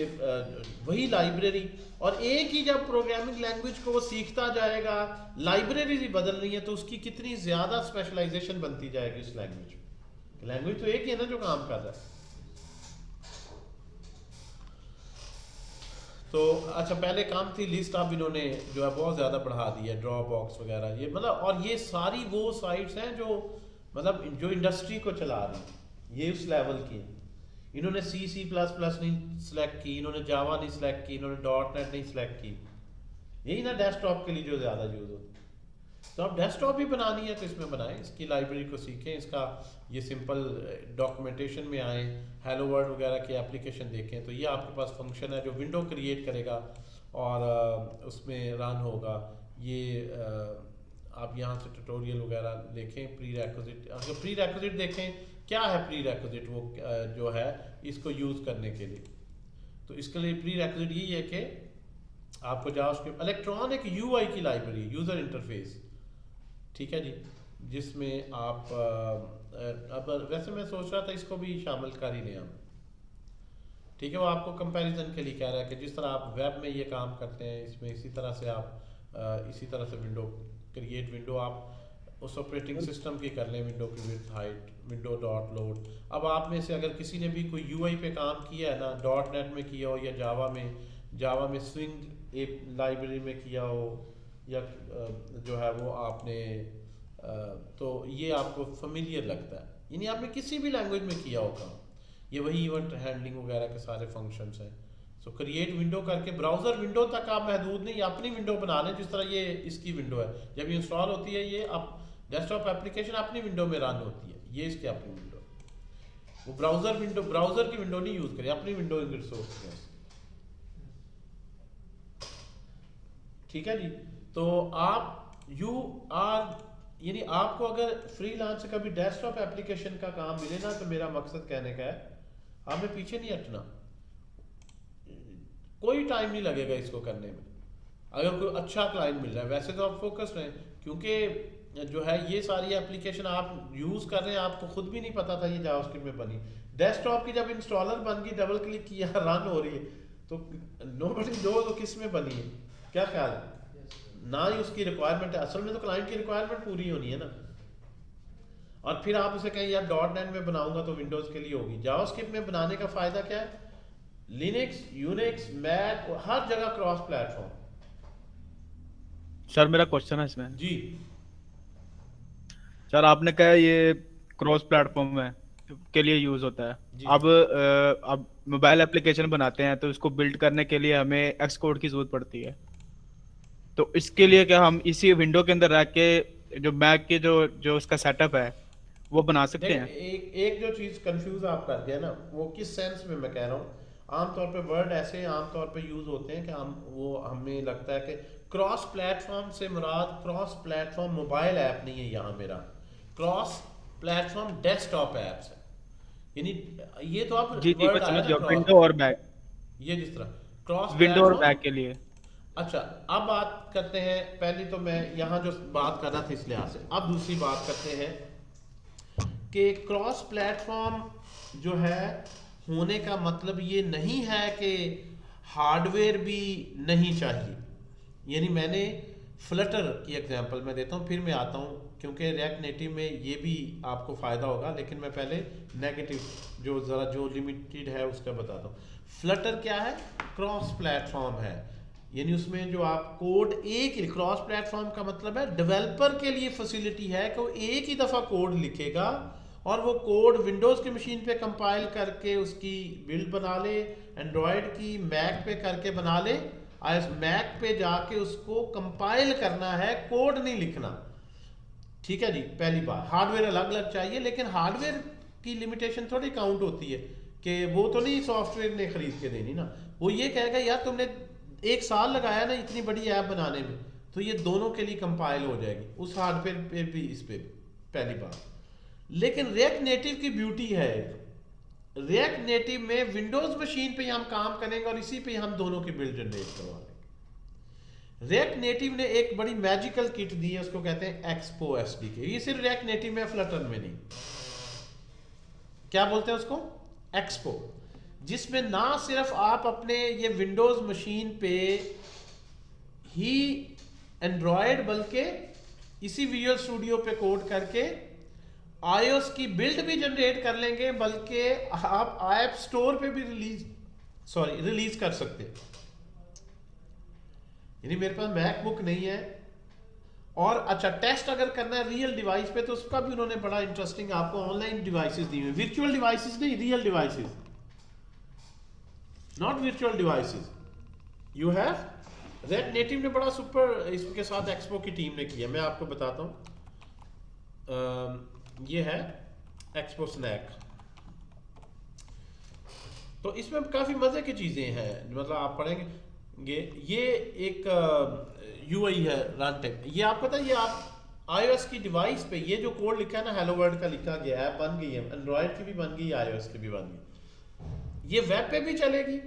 वही लाइब्रेरी, और एक ही जब प्रोग्रामिंग लैंग्वेज को वो सीखता जाएगा, लाइब्रेरीज ही बदल रही है, तो उसकी कितनी ज़्यादा स्पेशलाइजेशन बनती जाएगी इस लैंग्वेज तो एक ही है ना जो काम कर रहा है। तो अच्छा पहले काम थी लिस्ट, अब इन्होंने जो है बहुत ज़्यादा बढ़ा दी है, ड्रॉपबॉक्स वगैरह, ये मतलब, और ये सारी वो साइट्स हैं जो मतलब जो इंडस्ट्री को चला रही है, ये उस लेवल की है। इन्होंने C++ नहीं सिलेक्ट की, इन्होंने जावा नहीं सिलेक्ट की, इन्होंने .NET नहीं सिलेक्ट की, यही ना डेस्कटॉप के लिए जो ज़्यादा यूज़ होती है। तो आप डेस्कटॉप भी बनानी है तो इसमें बनाएं, इसकी लाइब्रेरी को सीखें, इसका ये सिंपल डॉक्यूमेंटेशन में आए, हेलो वर्ल्ड वगैरह की एप्लीकेशन देखें, तो ये आपके पास फंक्शन है जो विंडो क्रिएट करेगा और उसमें रन होगा। ये आप यहाँ से ट्यूटोरियल वगैरह देखें, प्री रेक्विजिट, अगर प्री रेक्विजिट देखें क्या है प्री रेक्विजिट वो जो है इसको यूज़ करने के लिए, तो इसके लिए प्री रेक्विजिट यही है कि आपको जावास्क्रिप्ट इलेक्ट्रॉनिक यूआई की लाइब्रेरी, यूज़र इंटरफेस, ठीक है जी, जिसमें आप अब वैसे मैं सोच रहा था इसको भी शामिल कर ही लें हम, ठीक है। वो आपको कंपैरिजन के लिए कह रहा है कि जिस तरह आप वेब में ये काम करते हैं इसमें इसी तरह से आप इसी तरह से विंडो क्रिएट, विंडो आप उस ऑपरेटिंग सिस्टम की कर लें, विंडो की width height, window dot load. अब आप में से अगर किसी ने भी कोई यूआई पे काम किया है ना, डॉट नेट में किया हो या जावा में स्विंग एक लाइब्रेरी में किया हो या जो है वो आपने तो ये आपको फेमिलियर लगता है, यानी आपने किसी भी लैंग्वेज में किया होगा, ये वही इवेंट हैंडलिंग वगैरह के सारे फंक्शंस हैं। सो क्रिएट विंडो करके ब्राउज़र विंडो तक आप महदूद नहीं, अपनी विंडो बना लें, जिस तरह ये इसकी विंडो है, जब ये इंस्टॉल होती है ये आप डेस्कटॉप एप्लीकेशन अपनी विंडो में रन होती है, ये इसकी अपनी विंडो, वो ब्राउज़र की विंडो नहीं यूज़ करें, अपनी विंडो रिसोर्स है, ठीक है जी। तो आप यू आर यानी आपको अगर फ्रीलांस से कभी डेस्कटॉप एप्लीकेशन का काम मिले ना, तो मेरा मकसद कहने का है आपने पीछे नहीं हटना, कोई टाइम नहीं लगेगा इसको करने में, अगर कोई अच्छा क्लाइंट मिल रहा है। वैसे तो आप फोकस रहें, क्योंकि जो है ये सारी एप्लीकेशन आप यूज़ कर रहे हैं, आपको खुद भी नहीं पता था ये जावास्क्रिप्ट में बनी। डेस्कटॉप की जब इंस्टॉलर बन गई, डबल क्लिक किया, रन हो रही है, तो नोबडी नो तो किस में बनी है, क्या ख्याल है? ना ही उसकी रिक्वायरमेंट है, असल में तो क्लाइंट की रिक्वायरमेंट पूरी होनी है ना। और फिर आप उसे कहें यार डॉट नेट में बनाऊंगा तो विंडोज़ के लिए होगी। जावास्क्रिप्ट में बनाने का फ़ायदा क्या है? लिनक्स, यूनिक्स, मैक, हर जगह क्रॉस प्लेटफॉर्म। सर मेरा क्वेश्चन है इसमें जी सर, आपने कहा ये क्रॉस प्लेटफॉर्म है के लिए यूज होता है। जी। अब मोबाइल एप्लीकेशन बनाते हैं तो इसको बिल्ड करने के लिए हमें एक्स कोड की जरूरत पड़ती है, तो इसके लिए क्या हम इसी विंडो के अंदर रह के जो मैक के जो उसका सेटअप है वो बना सकते हैं? एक जो चीज़ कंफ्यूज आप कर गया ना, वो किस सेंस में मैं कह रहा हूँ, आमतौर पे वर्ड ऐसे आमतौर पे यूज़ होते हैं कि हमें लगता है कि क्रॉस प्लेटफॉर्म से मुराद क्रॉस प्लेटफॉर्म मोबाइल ऐप नहीं है, यहाँ मेरा क्रॉस प्लेटफॉर्म डेस्कटॉप ऐप्स है, यानी ये तो आप जी word बस आया समझ ना गया, cross, विंडो और मैक, ये जिस तरह क्रॉस विंडो और प्लेटफॉर्म। मैक के लिए। अच्छा, अब बात करते हैं, पहली तो मैं यहाँ जो बात कर रहा था इस लिहाज से, अब दूसरी बात करते हैं कि क्रॉस प्लेटफॉर्म जो है होने का मतलब ये नहीं है कि हार्डवेयर भी नहीं चाहिए। यानी मैंने फ्लटर की एग्जांपल मैं देता हूँ, फिर मैं आता हूँ, क्योंकि रिएक्ट नेटिव में ये भी आपको फ़ायदा होगा, लेकिन मैं पहले नेगेटिव जो लिमिटेड है उसका बताता हूँ। फ्लटर क्या है? क्रॉस प्लेटफॉर्म है, यानी उसमें जो आप कोड एक ही, क्रॉस प्लेटफॉर्म का मतलब है डेवलपर के लिए फैसिलिटी है कि वो एक ही दफ़ा कोड लिखेगा और वो कोड विंडोज़ की मशीन पे कंपाइल करके उसकी बिल्ड बना ले, एंड्रॉयड की मैक पे करके बना ले, मैक पे जाके उसको कंपाइल करना है, कोड नहीं लिखना, ठीक है जी। पहली बात, हार्डवेयर अलग अलग चाहिए, लेकिन हार्डवेयर की लिमिटेशन थोड़ी काउंट होती है कि वो तो नहीं सॉफ्टवेयर ने खरीद के देनी ना, वो ये कहेगा यार तुमने 1 साल लगाया ना इतनी बड़ी ऐप बनाने में, तो ये दोनों के लिए कंपाइल हो जाएगी, उस हार्डवेयर पे भी इस पे, पहली बात। लेकिन रिएक्ट नेटिव की ब्यूटी है, रिएक्ट नेटिव में विंडोज मशीन पे हम काम करेंगे और इसी पे हम दोनों की बिल्ड जनरेट करवा लेंगे। रिएक्ट नेटिव ने एक बड़ी मैजिकल किट दी है, उसको कहते हैं एक्सपो एसडीके। ये सिर्फ रिएक्ट नेटिव में, फ्लटर में नहीं। क्या बोलते हैं उसको? एक्सपो, जिसमें ना सिर्फ आप अपने ये विंडोज मशीन पे ही एंड्रॉयड, बल्कि इसी विजुअल स्टूडियो पे कोड करके iOS की बिल्ड भी जनरेट कर लेंगे, बल्कि आप ऐप स्टोर पे भी रिलीज कर सकते हैं। यानी मेरे पास मैकबुक नहीं है और अच्छा टेस्ट अगर करना है रियल डिवाइस पे, तो उसका भी उन्होंने बड़ा इंटरेस्टिंग आपको ऑनलाइन डिवाइसेस दी हुई, वर्चुअल डिवाइसेस नहीं, real devices, not virtual devices. You have React Native ने बड़ा सुपर इसके साथ एक्सपो की टीम ने किया, मैं आपको बताता हूँ। ये है एक्सपो स्नैक, तो इसमें काफ़ी मज़े की चीज़ें हैं, मतलब आप पढ़ेंगे। ये एक यूआई है रन टाइम। ये आपको पता है, ये आप iOS की डिवाइस पे ये जो कोड लिखा है ना, हेलो वर्ल्ड का लिखा गया है, बन गई है, एंड्रॉयड की भी बन गई, iOS की भी बन गई। ये वेब पे भी चलेगी।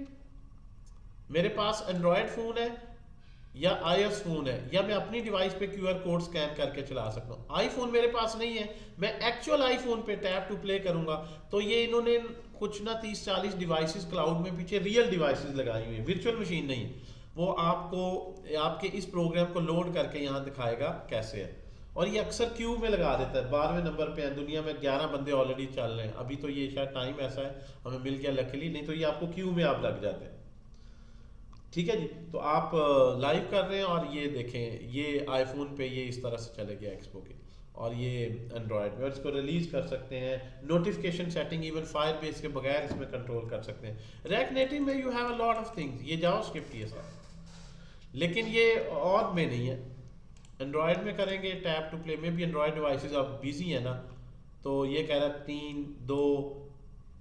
मेरे पास एंड्रॉयड फ़ोन है या iOS फ़ोन है, या मैं अपनी डिवाइस पे QR कोड स्कैन करके चला सकता हूँ। आईफोन मेरे पास नहीं है, मैं एक्चुअल आईफोन पे टैप टू प्ले करूँगा तो ये इन्होंने कुछ ना 30-40 डिवाइसेस क्लाउड में पीछे रियल डिवाइसेस लगाई हुई है, वर्चुअल मशीन नहीं। वो आपको आपके इस प्रोग्राम को लोड करके यहाँ दिखाएगा कैसे है, और ये अक्सर क्यू में लगा देता है। 12वें नंबर पे है, दुनिया में 11 बंदे ऑलरेडी चल रहे हैं। अभी तो ये शायद टाइम ऐसा है हमें मिल गया लकीली, नहीं तो ये आपको क्यू में आप लग जाते हैं। ठीक है जी, तो आप लाइव कर रहे हैं और ये देखें, ये आईफोन पे ये इस तरह से चले गया एक्सपो के, और ये एंड्रॉयड में, और इसको रिलीज कर सकते हैं। नोटिफिकेशन सेटिंग इवन फायरबेस के बगैर इसमें कंट्रोल कर सकते हैं। रिएक्ट नेटिव में you have a lot of things, ये जावास्क्रिप्ट ये सारा, लेकिन ये और में नहीं है। एंड्रॉयड में करेंगे टैप टू प्ले में भी, एंड्रॉयड डिवाइसेस अब बिजी है ना, तो ये कह रहा है 3, 2,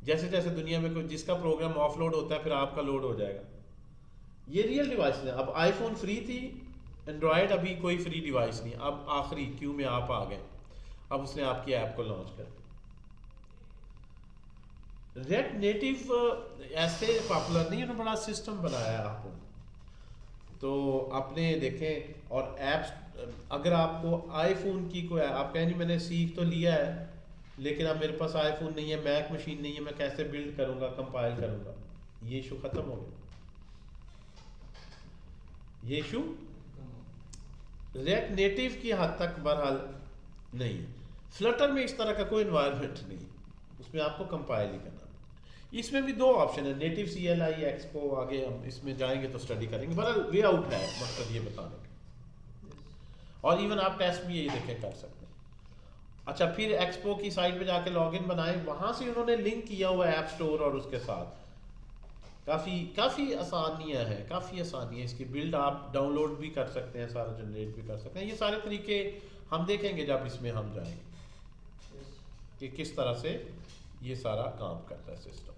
जैसे जैसे दुनिया में कोई जिसका प्रोग्राम ऑफलोड होता है फिर आपका लोड हो जाएगा। ये रियल डिवाइस है। अब आईफोन फ्री थी, एंड्रॉयड अभी कोई फ्री डिवाइस नहीं, अब आखिरी क्यू में आप आ गए, अब उसने आपकी ऐप को लॉन्च कर दिया। रिएक्ट नेटिव ऐसे पॉपुलर नहीं, उन्होंने बड़ा सिस्टम बनाया है आपको, तो आपने देखें। और ऐप्स, अगर आपको आईफोन की कोई, आप कहें नहीं मैंने सीख तो लिया है लेकिन अब मेरे पास आईफोन नहीं है, मैक मशीन नहीं है, मैं कैसे बिल्ड करूंगा, कंपाइल करूंगा, ये इशू खत्म हो गया। ये इशू रिएक्ट नेटिव की हद तक बहरहाल नहीं है। फ्लटर में इस तरह का कोई एनवायरनमेंट नहीं, उसमें आपको कंपाइल ही करना। इसमें भी 2 ऑप्शन है, नेटिव CLI, एक्सपो, आगे हम इसमें जाएंगे तो स्टडी करेंगे। बहरहाल वे आउट है मकसद ये बताने का, और इवन आप टेस्ट भी यही देखें कर सकते हैं। अच्छा, फिर एक्सपो की साइट पे जाके लॉगिन बनाएं, वहां से उन्होंने लिंक किया हुआ ऐप स्टोर, और उसके साथ काफ़ी आसानियां हैं, काफ़ी आसानियां। इसकी बिल्ड आप डाउनलोड भी कर सकते हैं, सारा जनरेट भी कर सकते हैं। ये सारे तरीके हम देखेंगे जब इसमें हम जाएंगे कि किस तरह से ये सारा काम करता है सिस्टम।